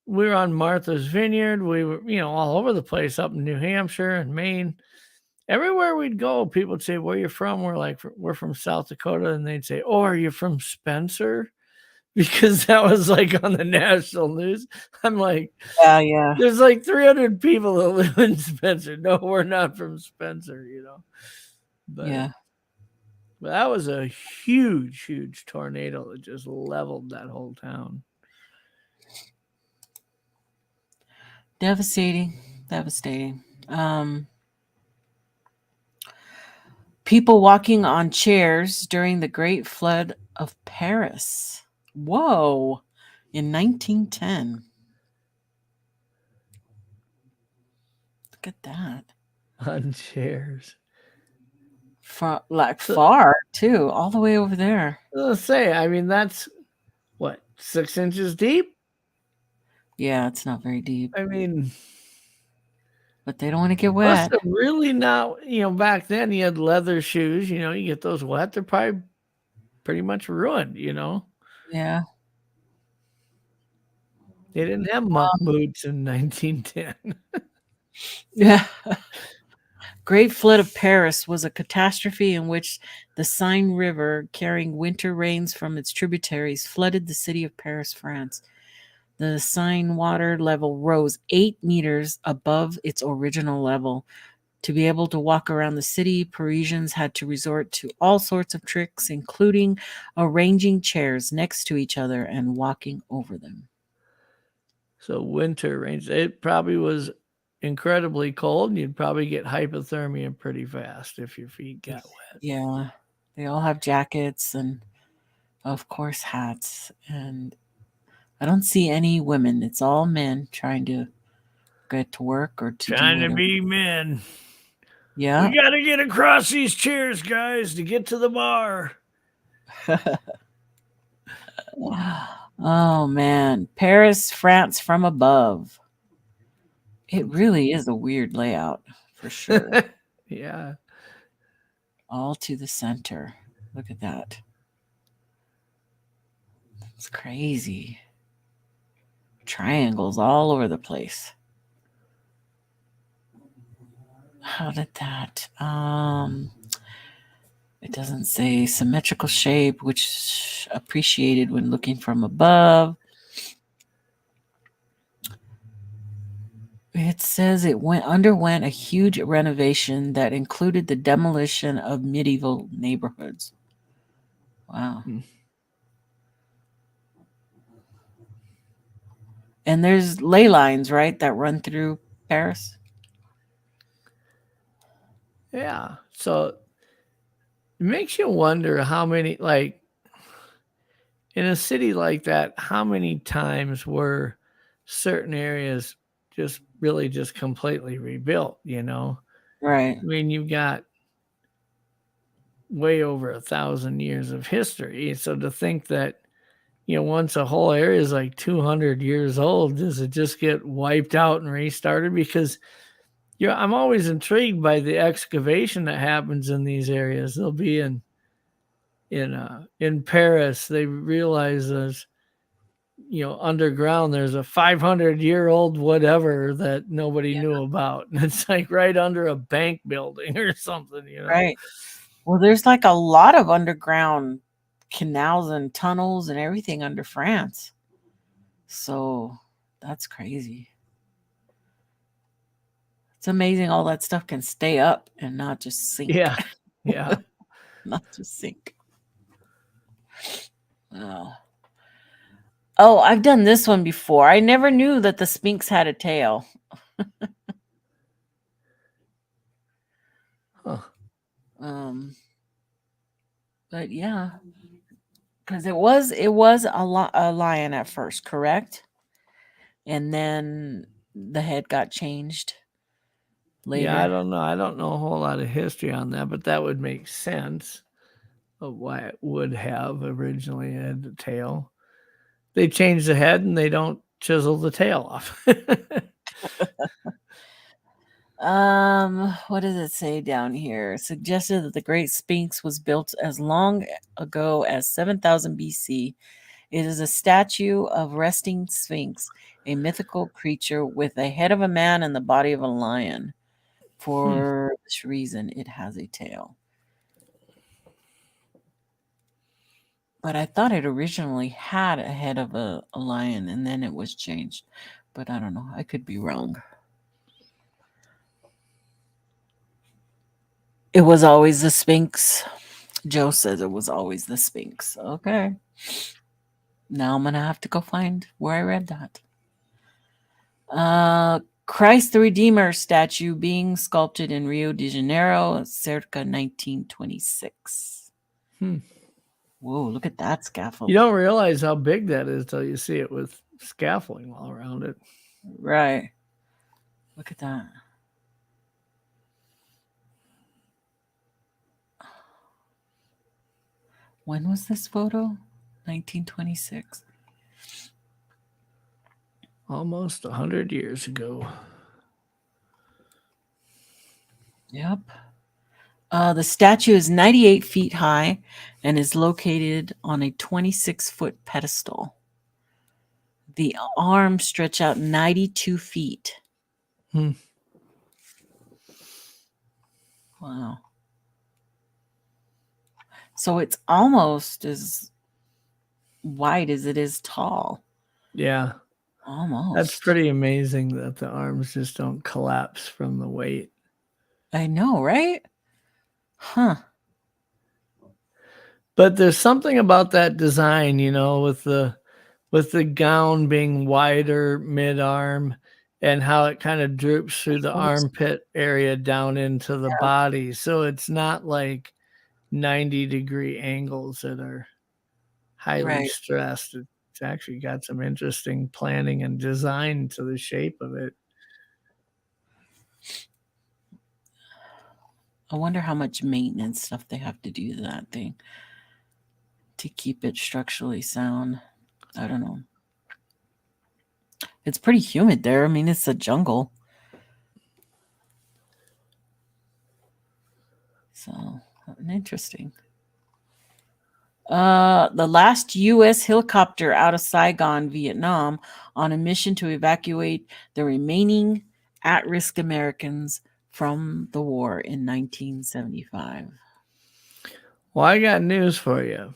we were on Martha's Vineyard. We were, all over the place, up in New Hampshire and Maine. Everywhere we'd go, people would say, "Where you from?" We're like, "We're from South Dakota." And they'd say, "Oh, are you from Spencer?" Because that was like on the national news. I'm like,
Yeah.
There's like 300 people that live in Spencer. No, we're not from Spencer, But
yeah.
But that was a huge, huge tornado that just leveled that whole town.
Devastating. People walking on chairs during the Great Flood of Paris. Whoa. In 1910. Look at that.
On chairs.
Far, too. All the way over there.
Let's say, I mean, that's, what, 6 inches deep?
Yeah, it's not very deep.
I mean...
But they don't want to get wet.
Must have really not, back then you had leather shoes, you get those wet, they're probably pretty much ruined,
Yeah.
They didn't have monk boots in 1910.
Yeah. Great Flood of Paris was a catastrophe in which the Seine River, carrying winter rains from its tributaries, flooded the city of Paris, France. The Seine water level rose 8 meters above its original level. To be able to walk around the city, Parisians had to resort to all sorts of tricks, including arranging chairs next to each other and walking over them.
So winter rains, it probably was incredibly cold, and you'd probably get hypothermia pretty fast if your feet got wet.
Yeah. They all have jackets and, of course, hats. And I don't see any women. It's all men trying to get to work or
trying to be men.
Yeah.
We got to get across these chairs, guys, to get to the bar.
Oh, man. Paris, France from above. It really is a weird layout, for sure.
Yeah.
All to the center. Look at that. It's crazy. Triangles all over the place. How did that? It doesn't say symmetrical shape, which appreciated when looking from above. It says it underwent a huge renovation that included the demolition of medieval neighborhoods. Wow. And there's ley lines, right, that run through Paris?
Yeah. So it makes you wonder how many, like, in a city like that, how many times were certain areas just completely rebuilt,
Right.
I mean, you've got way over 1,000 years of history. So to think that, once a whole area is like 200 years old, does it just get wiped out and restarted? Because I'm always intrigued by the excavation that happens in these areas. They'll be in Paris. They realize there's, underground, there's a 500-year-old whatever that nobody knew about. And it's like right under a bank building or something,
Right. Well, there's like a lot of underground canals and tunnels and everything under France. So that's crazy. It's amazing all that stuff can stay up and not just sink.
Yeah. Yeah.
Not just sink. Oh, I've done this one before. I never knew that the Sphinx had a tail.
Huh.
But yeah, because it was a lion at first, correct? And then the head got changed later.
Yeah, I don't know. I don't know a whole lot of history on that, but that would make sense of why it would have originally had a tail. They change the head and they don't chisel the tail off.
What does it say down here? Suggested that the Great Sphinx was built as long ago as 7000 BC. It is a statue of resting Sphinx, a mythical creature with the head of a man and the body of a lion. For this reason, it has a tail. But I thought it originally had a head of a lion and then it was changed. But I don't know. I could be wrong. It was always the Sphinx. Joe says it was always the Sphinx. Okay. Now I'm going to have to go find where I read that. Christ the Redeemer statue being sculpted in Rio de Janeiro, circa 1926. Whoa, look at that scaffold.
You don't realize how big that is till you see it with scaffolding all around it.
Right. Look at that. When was this photo? 1926.
Almost 100 years ago.
Yep. The statue is 98 feet high and is located on a 26-foot pedestal. The arms stretch out 92 feet. Wow. So it's almost as wide as it is tall.
Yeah.
Almost.
That's pretty amazing that the arms just don't collapse from the weight.
I know, right? Huh.
But there's something about that design, you know, with the gown being wider mid-arm and how it kind of droops through the armpit area down into the body. So it's not like 90-degree angles that are highly stressed. It's actually got some interesting planning and design to the shape of it.
I wonder how much maintenance stuff they have to do to that thing to keep it structurally sound. I don't know. It's pretty humid there. I mean, it's a jungle. So, interesting. The last U.S. helicopter out of Saigon, Vietnam, on a mission to evacuate the remaining at-risk Americans from the war in 1975.
Well, I got news for you.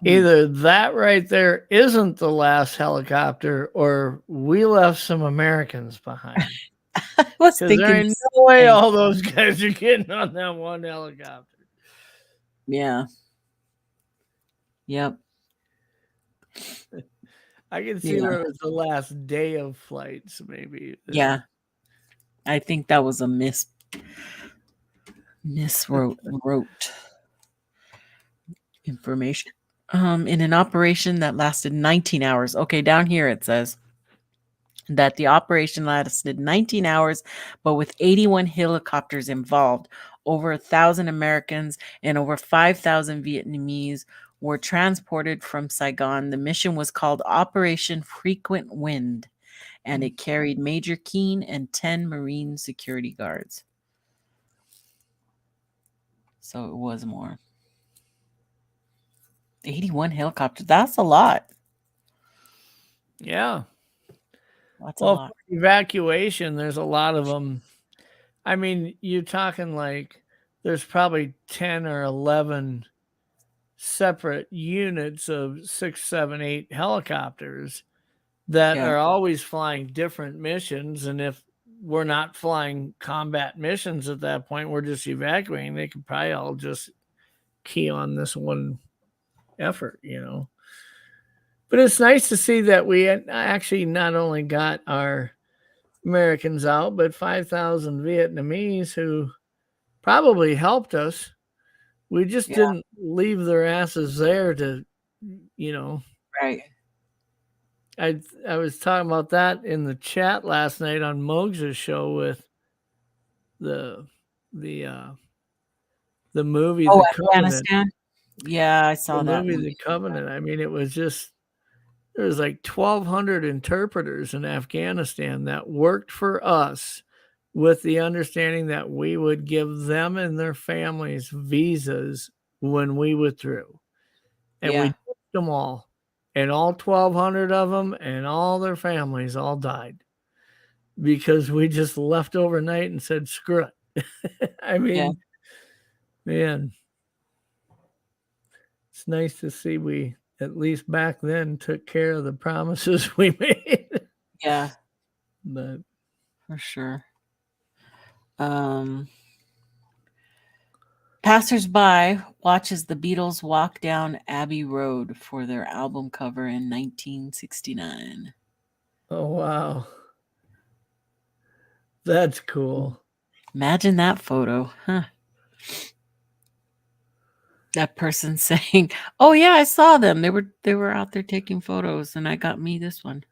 Either that right there isn't the last helicopter, or we left some Americans behind.
I was thinking
there ain't no way all those guys are getting on that one helicopter.
Yeah. Yep.
I can see where it was the last day of flights, maybe.
Yeah. I think that was a miswrote information. In an operation that lasted 19 hours. Okay, down here it says that the operation lasted 19 hours, but with 81 helicopters involved, over 1,000 Americans and over 5,000 Vietnamese were transported from Saigon. The mission was called Operation Frequent Wind, and it carried Major Keene and 10 Marine security guards. So it was more. 81 helicopters. That's a lot.
Yeah.
That's a lot.
For evacuation, there's a lot of them. I mean, you're talking like there's probably 10 or 11 separate units of 6, 7, 8 helicopters that are always flying different missions. And if we're not flying combat missions at that point, we're just evacuating. They could probably all just key on this one effort, you know. But it's nice to see that we actually not only got our Americans out, but 5,000 Vietnamese who probably helped us. We just didn't leave their asses there to, you know.
Right.
I was talking about that in the chat last night on Mogs' show with the movie The Covenant.
Afghanistan. Yeah, I saw that
movie The Covenant. I mean, it was just there was like 1,200 interpreters in Afghanistan that worked for us with the understanding that we would give them and their families visas when we withdrew. And we took them all. And all 1,200 of them and all their families all died because we just left overnight and said, screw it. I mean, man, it's nice to see we, at least back then, took care of the promises we made.
Yeah.
But
for sure. Passersby watches the Beatles walk down Abbey Road for their album cover in 1969.
Oh, wow. That's cool.
Imagine that photo, huh? That person saying, "Oh yeah, I saw them. They were out there taking photos, and I got me this one."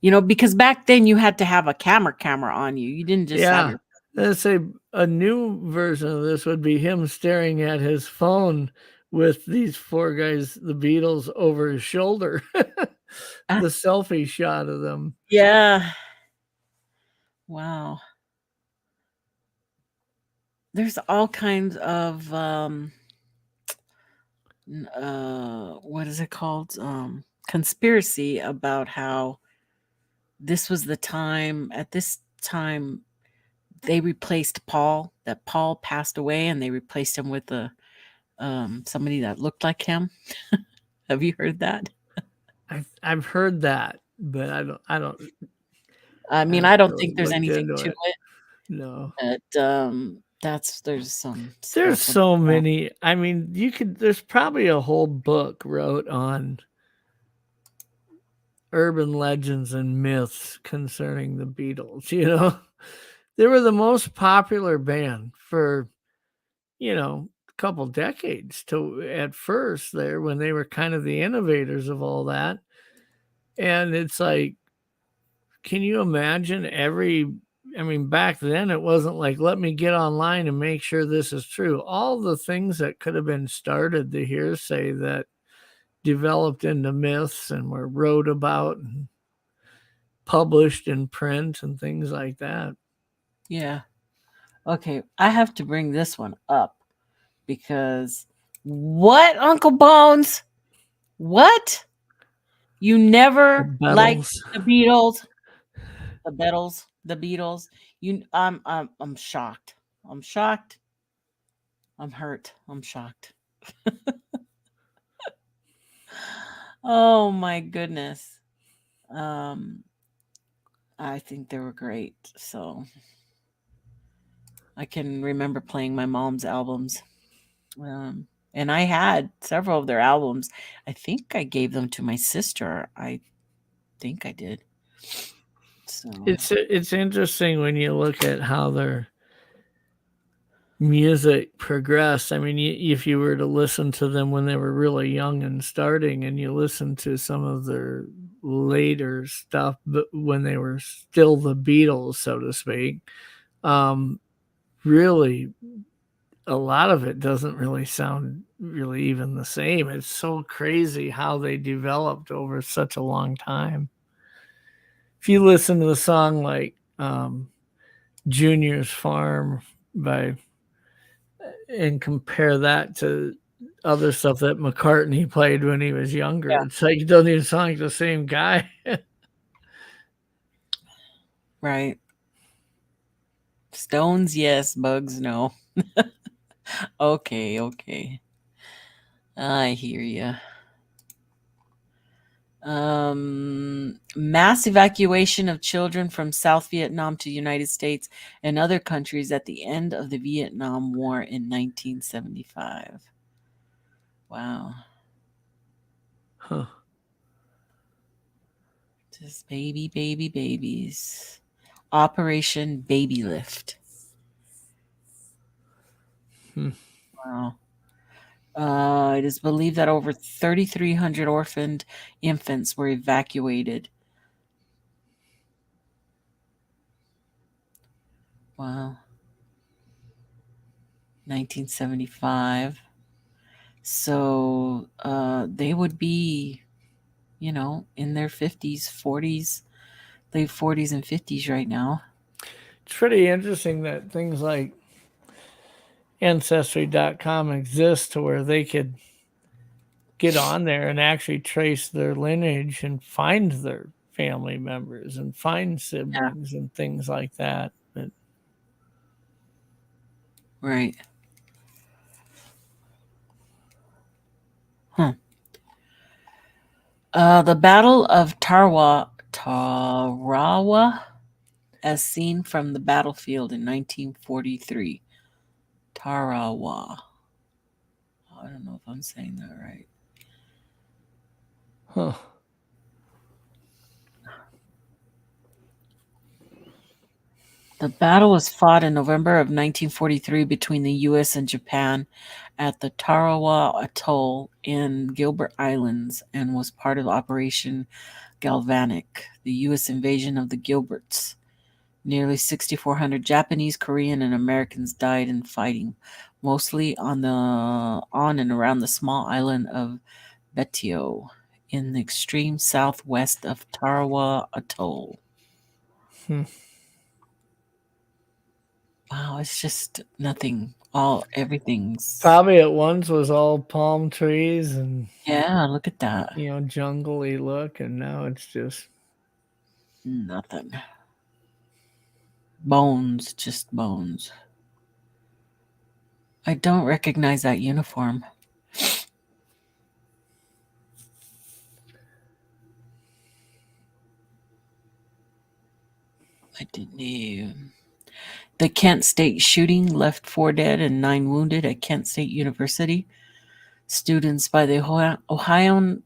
You know, because back then you had to have a camera on you. You didn't just have your.
Let's say a new version of this would be him staring at his phone with these four guys, the Beatles, over his shoulder. The selfie shot of them.
Yeah. Wow. There's all kinds of what is it called? Conspiracy about how this was the time, at this time they replaced Paul, that Paul passed away and they replaced him with a somebody that looked like him. Have you heard that?
I've heard that, but I don't
think there's anything to it.
No.
But
there's so many. I mean, there's probably a whole book wrote on urban legends and myths concerning the Beatles. You know, they were the most popular band for, a couple decades at first there, when they were kind of the innovators of all that. And it's like, can you imagine back then it wasn't like, let me get online and make sure this is true. All the things that could have been started, the hearsay that developed into myths and were wrote about and published in print and things like that.
Yeah. Okay, I have to bring this one up because what, Uncle Bones? What? You never liked the Beatles? The Beatles. I'm shocked. I'm shocked. I'm hurt. I'm shocked. Oh my goodness. I think they were great. So I can remember playing my mom's albums. And I had several of their albums. I think I gave them to my sister. I think I did. So
it's interesting when you look at how their music progressed. I mean, if you were to listen to them when they were really young and starting, and you listen to some of their later stuff, but when they were still the Beatles, so to speak, really, a lot of it doesn't really sound really even the same. It's so crazy how they developed over such a long time. If you listen to the song like Junior's Farm and compare that to other stuff that McCartney played when he was younger, it's like it doesn't even sound like the same guy.
Right. Stones, yes. Bugs, no. Okay. I hear you. Mass evacuation of children from South Vietnam to United States and other countries at the end of the Vietnam War in 1975. Wow.
Huh.
Just babies. Operation Baby Lift. Wow. It is believed that over 3,300 orphaned infants were evacuated. Wow. 1975. So they would be in their 50s, 40s, late 40s and 50s right now.
It's pretty interesting that things like Ancestry.com exist to where they could get on there and actually trace their lineage and find their family members and find siblings and things like that. But
right. The Battle of Tarawa, as seen from the battlefield in 1943. Tarawa. I don't know if I'm saying that right.
Huh.
The battle was fought in November of 1943 between the U.S. and Japan at the Tarawa Atoll in Gilbert Islands and was part of Operation Galvanic, the U.S. invasion of the Gilberts. Nearly 6,400 Japanese, Korean, and Americans died in fighting, mostly on and around the small island of Betio in the extreme southwest of Tarawa Atoll. Wow, it's just nothing. Everything's
probably at once was all palm trees and
yeah. Look at that.
Jungle-y look, and now it's just
Nothing. Bones, just bones. I don't recognize that uniform. I didn't even. The Kent State shooting left 4 dead and 9 wounded at Kent State University. Students by the Ohio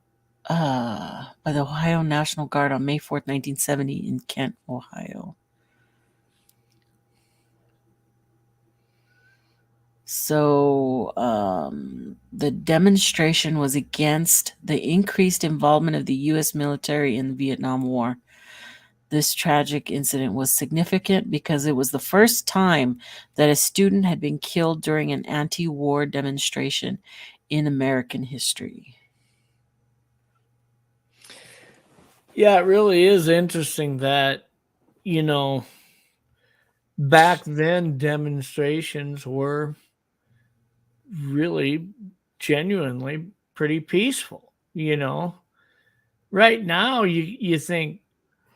National Guard on May 4th, 1970 in Kent, Ohio. So the demonstration was against the increased involvement of the U.S. military in the Vietnam War. This tragic incident was significant because it was the first time that a student had been killed during an anti-war demonstration in American history.
Yeah, it really is interesting that, back then demonstrations were really genuinely pretty peaceful. Right now you think,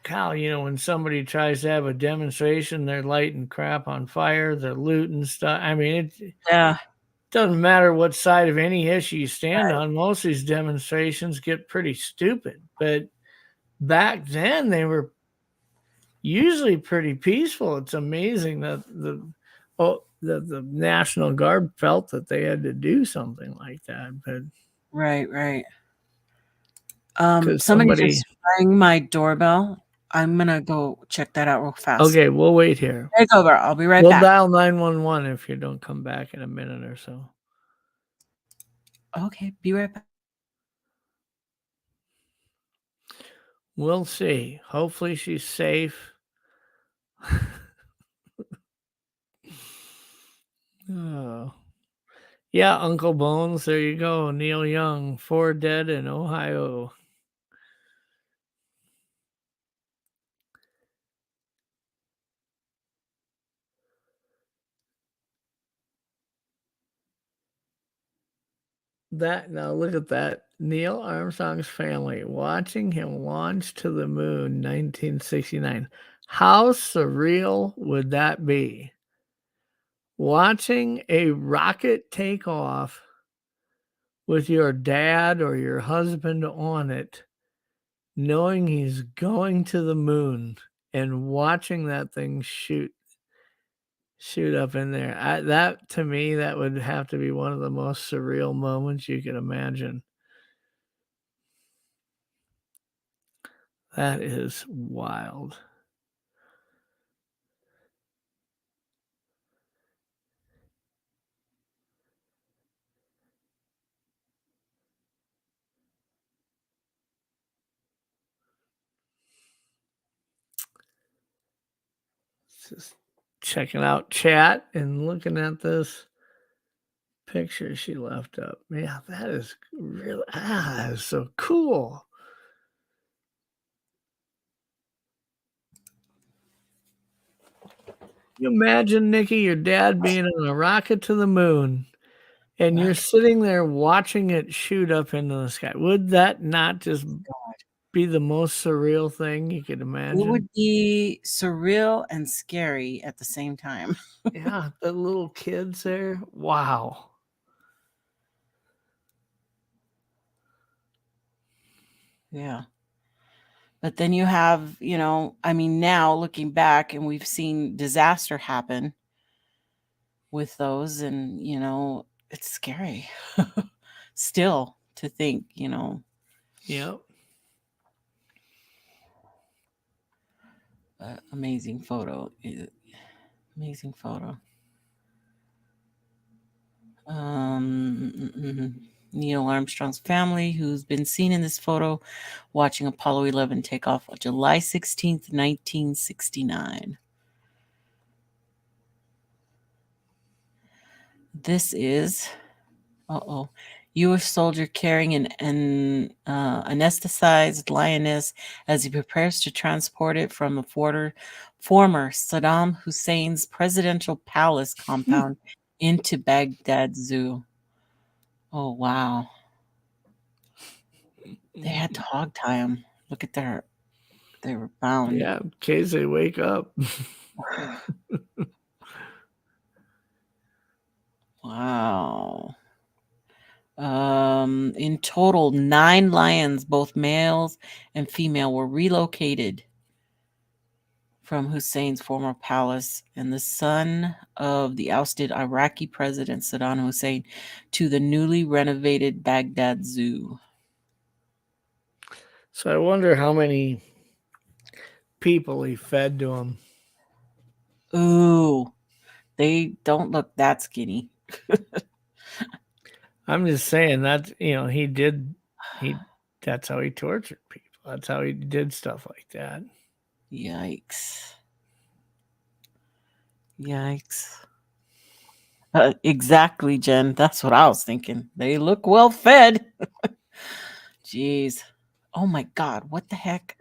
Kyle, when somebody tries to have a demonstration, they're lighting crap on fire, they're looting stuff. I mean, it doesn't matter what side of any issue you stand on. Most of these demonstrations get pretty stupid. But back then, they were usually pretty peaceful. It's amazing that the National Guard felt that they had to do something like that. But
Right.
somebody
just rang my doorbell. I'm gonna go check that out real fast.
Okay, we'll wait here.
Take over. I'll be right
back.
back.
We'll dial 911 if you don't come back in a minute or so.
Okay, be right back.
We'll see. Hopefully she's safe. Oh. Yeah, Uncle Bones, there you go. Neil Young, 4 dead in Ohio. Now look at that. Neil Armstrong's family watching him launch to the moon 1969. How surreal would that be? Watching a rocket take off with your dad or your husband on it, knowing he's going to the moon and watching that thing shoot up in there. That to me, that would have to be one of the most surreal moments you can imagine. That is wild. Just checking out chat and looking at this picture she left up. Yeah, that is really, that is so cool. You imagine, Nikki, your dad being on a rocket to the moon, and you're sitting there watching it shoot up into the sky. Would that not just be the most surreal thing you could imagine?
It would be surreal and scary at the same time.
Yeah, the little kids there. Wow.
Yeah. But then you have, I mean, now looking back, and we've seen disaster happen with those, and, it's scary still to think,
Yep.
Amazing photo. Amazing photo. Neil Armstrong's family, who's been seen in this photo watching Apollo 11 take off on July 16th, 1969. This is, U.S. soldier carrying an anesthetized lioness as he prepares to transport it from a former Saddam Hussein's presidential palace compound into Baghdad Zoo. Oh, wow. They had to hog tie them. Look at they were bound.
Yeah, in case they wake up.
Wow. In total, 9 lions, both males and female, were relocated from Hussein's former palace and the son of the ousted Iraqi president Saddam Hussein to the newly renovated Baghdad Zoo.
So I wonder how many people he fed to him.
Ooh, they don't look that skinny.
I'm just saying that, that's how he tortured people. That's how he did stuff like that.
Yikes. Exactly, Jen. That's what I was thinking. They look well fed. Jeez. Oh my God. What the heck?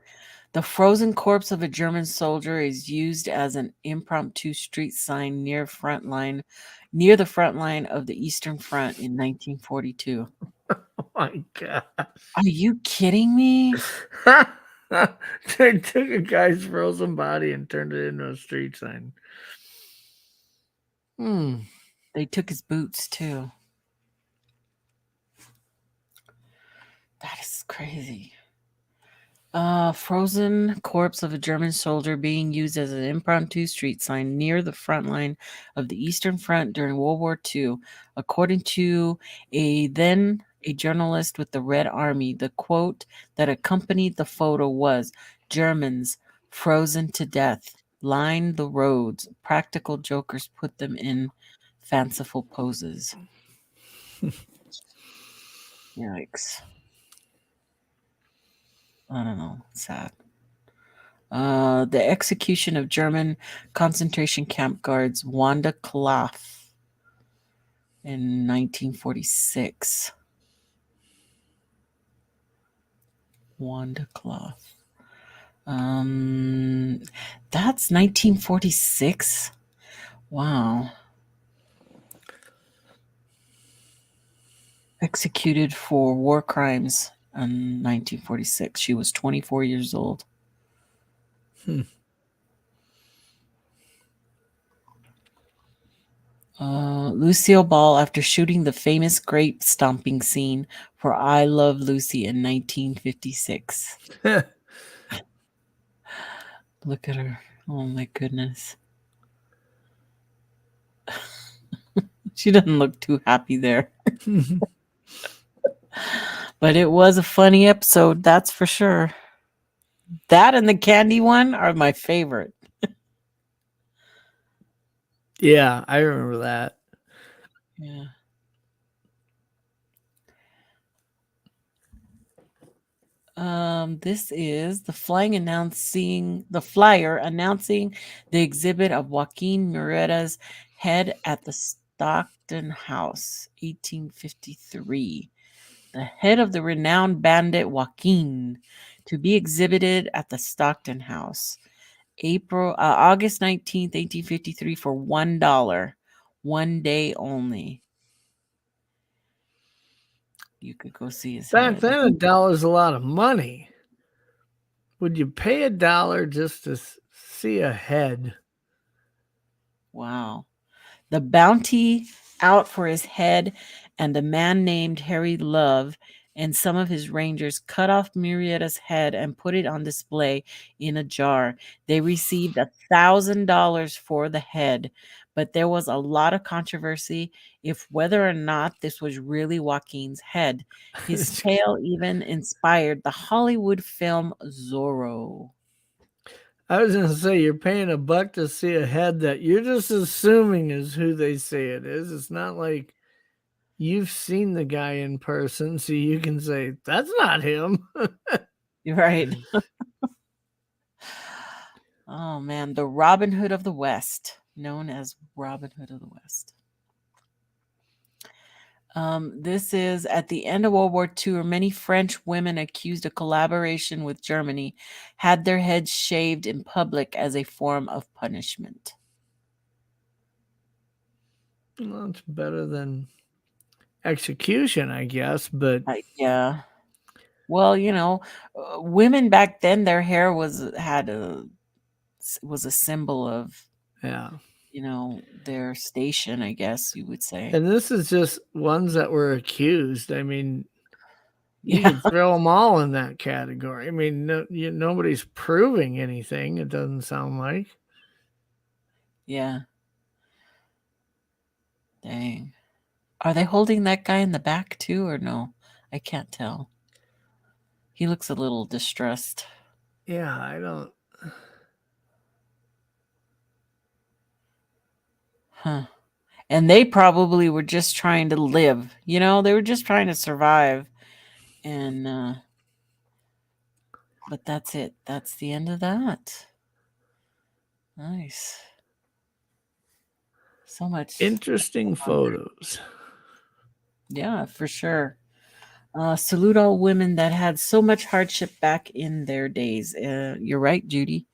The frozen corpse of a German soldier is used as an impromptu street sign near the front line of the Eastern Front in 1942.
Oh my God.
Are you kidding me?
They took a guy's frozen body and turned it into a street sign.
They took his boots too. That is crazy. Frozen corpse of a German soldier being used as an impromptu street sign near the front line of the Eastern Front during World War II. According to a journalist with the Red Army, the quote that accompanied the photo was, "Germans frozen to death line the roads. Practical jokers put them in fanciful poses." Yikes. I don't know. Sad. The execution of German concentration camp guards Wanda Klaff in 1946. Wanda Klaff. That's 1946. Wow. Executed for war crimes in 1946. She was 24 years old. Lucille Ball, after shooting the famous grape stomping scene for I Love Lucy in 1956. Look at her. Oh my goodness. She doesn't look too happy there. But it was a funny episode, that's for sure. That and the candy one are my favorite.
Yeah, I remember that.
Yeah. This is the flyer announcing the exhibit of Joaquin Murrieta's head at the Stockton House, 1853. The head of the renowned bandit Joaquin, to be exhibited at the Stockton House. August 19th, 1853 for $1. 1 day only. You could go see his
Back
head.
then, $1's a lot of money. Would you pay $1 just to see a head?
Wow. The bounty out for his head, and a man named Harry Love and some of his rangers cut off Murrieta's head and put it on display in a jar. They received $1,000 for the head, but there was a lot of controversy if whether or not this was really Joaquin's head. His tale even inspired the Hollywood film Zorro.
I was going to say, you're paying $1 to see a head that you're just assuming is who they say it is. It's not like you've seen the guy in person, so you can say, that's not him.
You're right. Oh, man. The Robin Hood of the West, known as Robin Hood of the West. This is at the end of World War II. Many French women accused of collaboration with Germany had their heads shaved in public as a form of punishment.
Well, it's better than execution, I guess, but
yeah. Well, women back then, their hair was a symbol of their station, I guess you would say.
And this is just ones that were accused. I mean, you could throw them all in that category. I mean, nobody's proving anything. It doesn't sound like.
Yeah. Dang. Are they holding that guy in the back too, or no? I can't tell. He looks a little distressed.
Yeah, I don't.
Huh. And they probably were just trying to live. They were just trying to survive. And, but that's it. That's the end of that. Nice. So much.
Interesting photos.
Yeah, for sure. Salute all women that had so much hardship back in their days. You're right, Judy.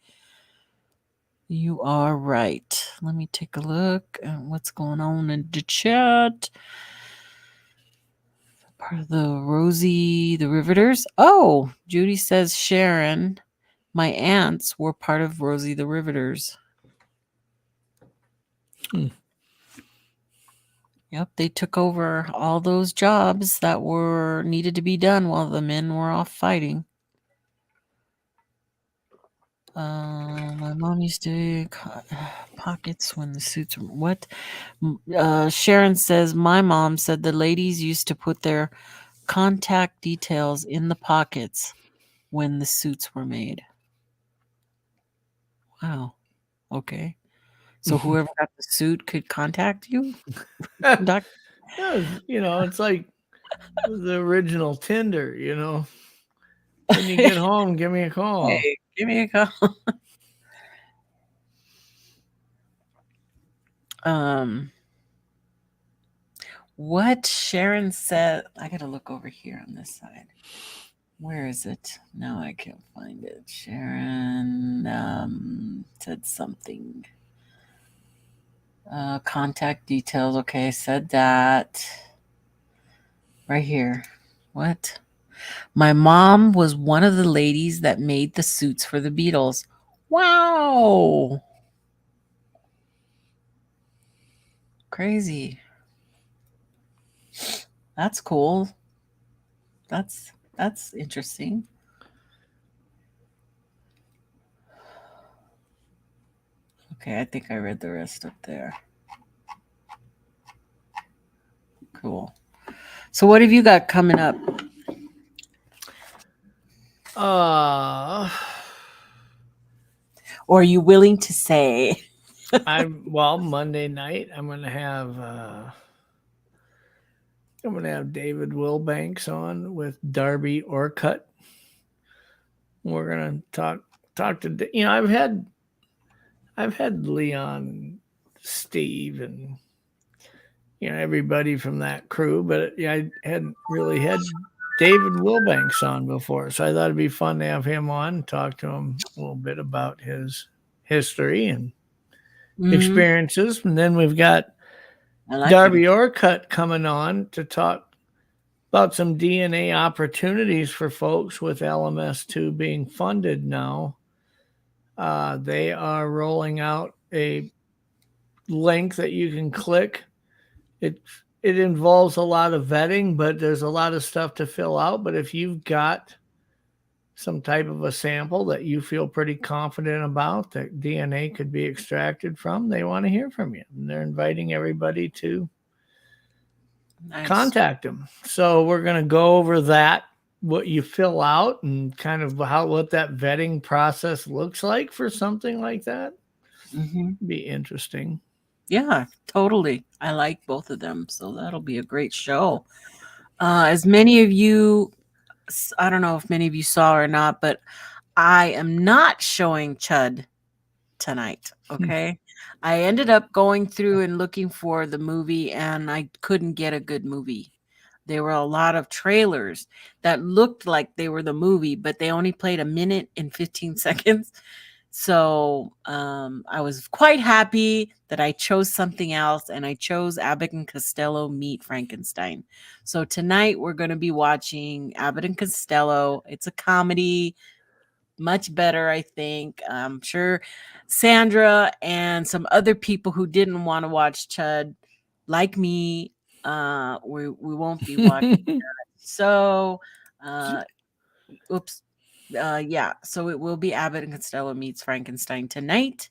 You are right. Let me take a look at what's going on in the chat. Part of the Rosie the Riveters. Oh, Judy says Sharon, my aunts were part of Rosie the Riveters. Yep, they took over all those jobs that were needed to be done while the men were off fighting. My mom used to pockets when the suits were what? Sharon says my mom said the ladies used to put their contact details in the pockets when the suits were made. Wow. Okay. So whoever got the suit could contact you?
It's like the original Tinder, When you get home, give me a call.
Hey, give me a call. What Sharon said, I gotta look over here on this side. Where is it? Now I can't find it. Sharon said something. Contact details. Okay, I said that. Right here. What? My mom was one of the ladies that made the suits for the Beatles. Wow. Crazy. That's cool. That's interesting. Okay, I think I read the rest up there. Cool. So what have you got coming up? Or are you willing to say?
Monday night I'm gonna have David Wilbanks on with Darby Orcutt. We're gonna talk to I've had Leon and Steve and everybody from that crew, but I hadn't really had David Wilbanks on before, so I thought it'd be fun to have him on, talk to him a little bit about his history and
Mhm.
experiences. And then we've got
I like
Darby
him.
Orcutt coming on to talk about some DNA opportunities for folks with LMS2 being funded now. They are rolling out a link that you can click. It involves a lot of vetting, but there's a lot of stuff to fill out. But if you've got some type of a sample that you feel pretty confident about that DNA could be extracted from, they want to hear from you. And they're inviting everybody to contact them. So we're going to go over that, what you fill out and kind of what that vetting process looks like for something like that. Be interesting.
Yeah, totally. I like both of them. So that'll be a great show. As many of you, I don't know if many of you saw or not, but I am not showing Chud tonight. Okay. I ended up going through and looking for the movie, and I couldn't get a good movie. There were a lot of trailers that looked like they were the movie, but they only played a minute and 15 seconds. So I was quite happy that I chose something else, and I chose Abbott and Costello Meet Frankenstein. So tonight we're going to be watching Abbott and Costello. It's a comedy, much better, I think. I'm sure Sandra and some other people who didn't want to watch Chud, like me, we won't be watching that. So, oops. Yeah, so it will be Abbott and Costello Meets Frankenstein tonight.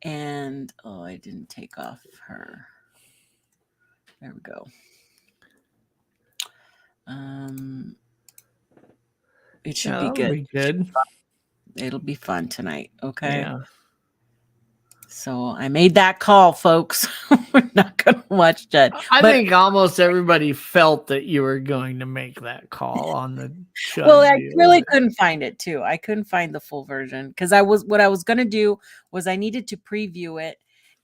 And I didn't take off her. There we go. It should be good.
Be good.
It'll be fun tonight. Okay.
Yeah.
So I made that call, folks. We're not going to watch Chud.
I think almost everybody felt that you were going to make that call on the Chud.
Well, I really couldn't find it too. I couldn't find the full version because what I was going to do was I needed to preview it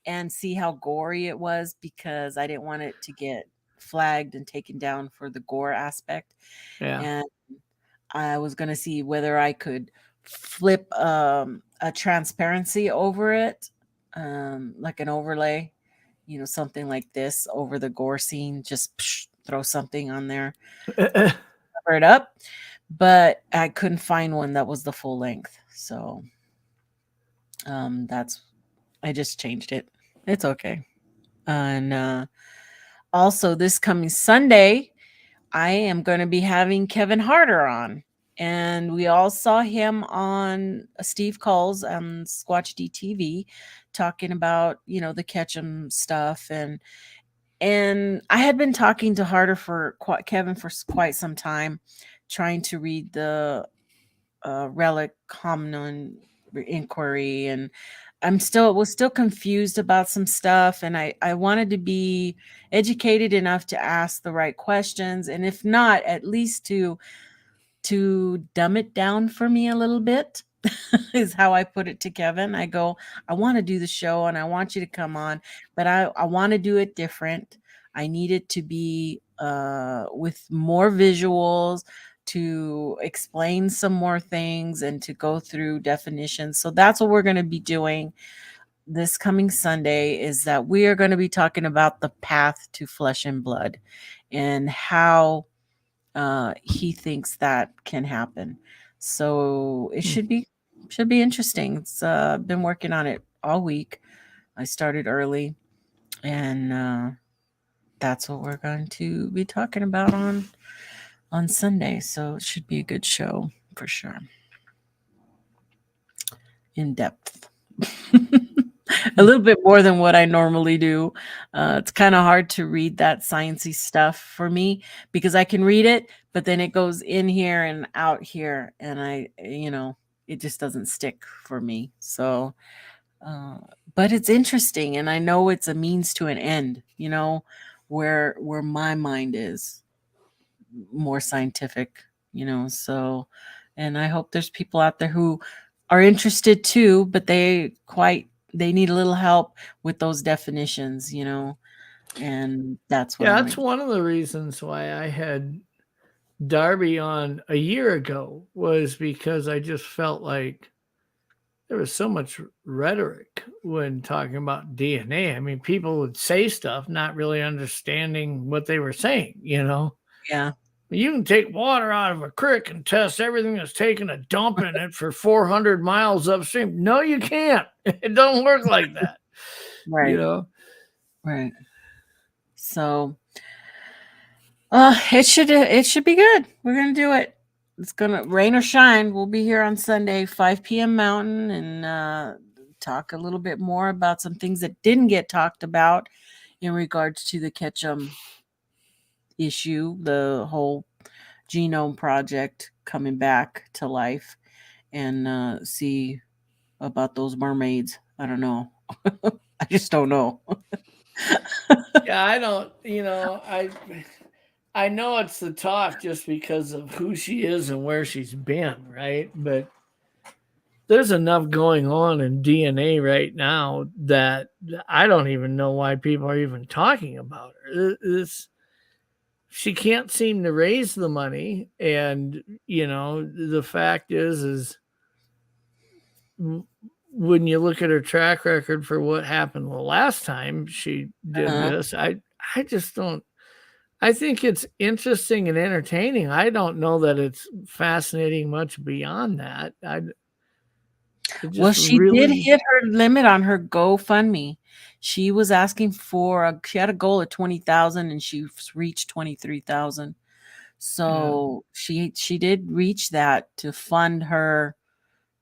and see how gory it was, because I didn't want it to get flagged and taken down for the gore aspect.
Yeah.
And I was going to see whether I could flip a transparency over it, like an overlay, something like this over the gore scene. Just throw something on there, cover it up. But I couldn't find one that was the full length. So I just changed it. It's okay. And also this coming Sunday, I am going to be having Kevin Harder on. And we all saw him on Steve Cole's Squatch DTV talking about, the Ketchum stuff. And I had been talking to Kevin for quite some time, trying to read the Relic Homnon inquiry. And was still confused about some stuff. And I wanted to be educated enough to ask the right questions. And if not, at least to dumb it down for me a little bit is how I put it to Kevin. I go, I want to do the show and I want you to come on, but I want to do it different. I need it to be with more visuals, to explain some more things and to go through definitions. So that's what we're going to be doing this coming Sunday, is that we are going to be talking about the path to flesh and blood and how he thinks that can happen. So it should be interesting. It's been working on it all week. I started early, and that's what we're going to be talking about on Sunday. So it should be a good show for sure. In depth. A little bit more than what I normally do. It's kind of hard to read that sciencey stuff for me, because I can read it, but then it goes in here and out here, and it just doesn't stick for me. So, but it's interesting, and I know it's a means to an end, where my mind is more scientific, so, and I hope there's people out there who are interested too, but they need a little help with those definitions, and that's what.
Yeah, that's one of the reasons why I had Darby on a year ago, was because I just felt like there was so much rhetoric when talking about DNA. I mean, people would say stuff not really understanding what they were saying, you know?
Yeah.
You can take water out of a creek and test everything that's taking a dump in it for 400 miles upstream. No, you can't. It doesn't work like that.
Right.
You know?
Right. So it should be good. We're gonna do it. It's gonna rain or shine. We'll be here on Sunday, 5 p.m. Mountain, and talk a little bit more about some things that didn't get talked about in regards to the Ketchum issue, the whole genome project coming back to life, and see about those mermaids. I don't know. I just don't know.
Yeah, I don't, I know it's the talk just because of who she is and where she's been, right? But there's enough going on in DNA right now that I don't even know why people are even talking about her. She can't seem to raise the money. And, the fact is when you look at her track record for what happened the last time she did this, I just don't. I think it's interesting and entertaining. I don't know that it's fascinating much beyond that.
Well, she did hit her limit on her GoFundMe. She was asking for she had a goal of 20,000 and she reached 23,000. So she did reach that to fund her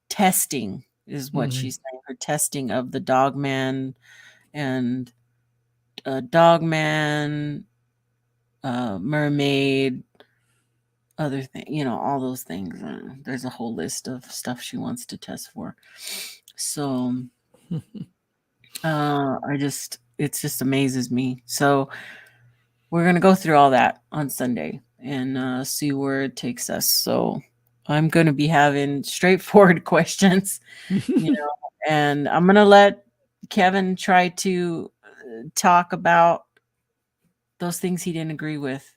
testing, is what she's saying. Her testing of the Dogman and mermaid, other thing, all those things. There's a whole list of stuff she wants to test for. So it just amazes me. So we're going to go through all that on Sunday and see where it takes us. So I'm going to be having straightforward questions, and I'm going to let Kevin try to talk about those things he didn't agree with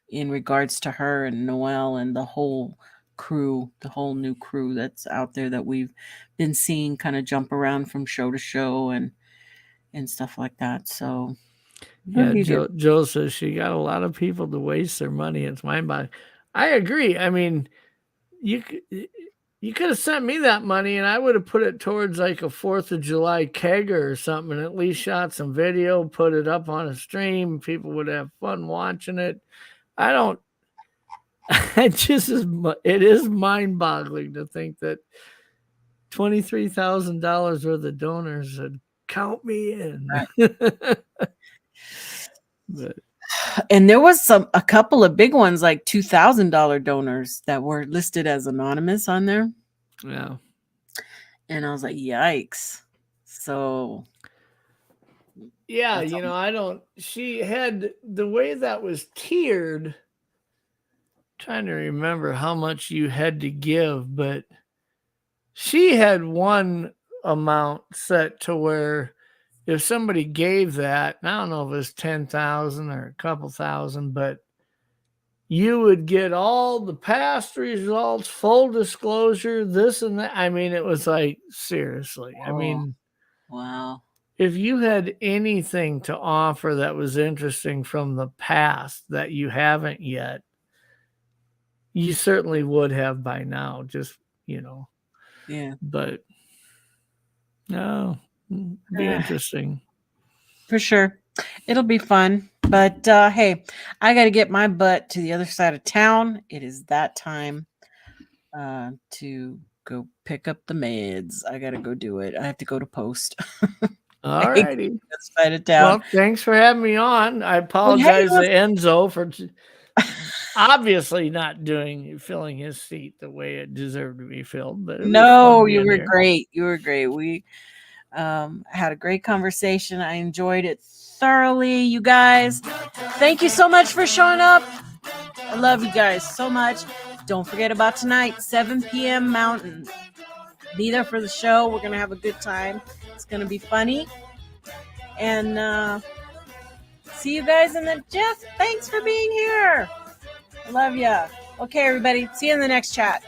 in regards to her and Noelle and the whole crew, the whole new crew that's out there that we've been seeing kind of jump around from show to show and stuff like that. So
yeah, Joe says she got a lot of people to waste their money. It's mind-boggling. I agree. I mean, you could have sent me that money and I would have put it towards like a 4th of July kegger or something, and at least shot some video, put it up on a stream. People would have fun watching it. It is mind-boggling to think that $23,000 worth of donors would count me in.
And there was a couple of big ones, like $2,000 donors that were listed as anonymous on there.
Yeah.
And I was like, yikes. So
yeah, she had the way that was tiered. Trying to remember how much you had to give, but she had one amount set to where if somebody gave that, I don't know if it was 10,000 or a couple thousand, but you would get all the past results, full disclosure, this and that. I mean, it was like, seriously. I mean,
wow.
If you had anything to offer that was interesting from the past that you haven't yet, you certainly would have by now, just,
Yeah.
But no, be interesting.
For sure. It'll be fun. But hey, I got to get my butt to the other side of town. It is that time to go pick up the meds. I got to go do it. I have to go to post.
All righty.
Side of town.
Well, thanks for having me on. I apologize to Enzo for obviously not filling his seat the way it deserved to be filled. But
no, you were great. You were great. We had a great conversation. I enjoyed it thoroughly, you guys. Thank you so much for showing up. I love you guys so much. Don't forget about tonight, 7 p.m. Mountain. Be there for the show. We're going to have a good time. It's going to be funny. And see you guys in the Jeff. Thanks for being here. I love ya. Okay, everybody. See you in the next chat.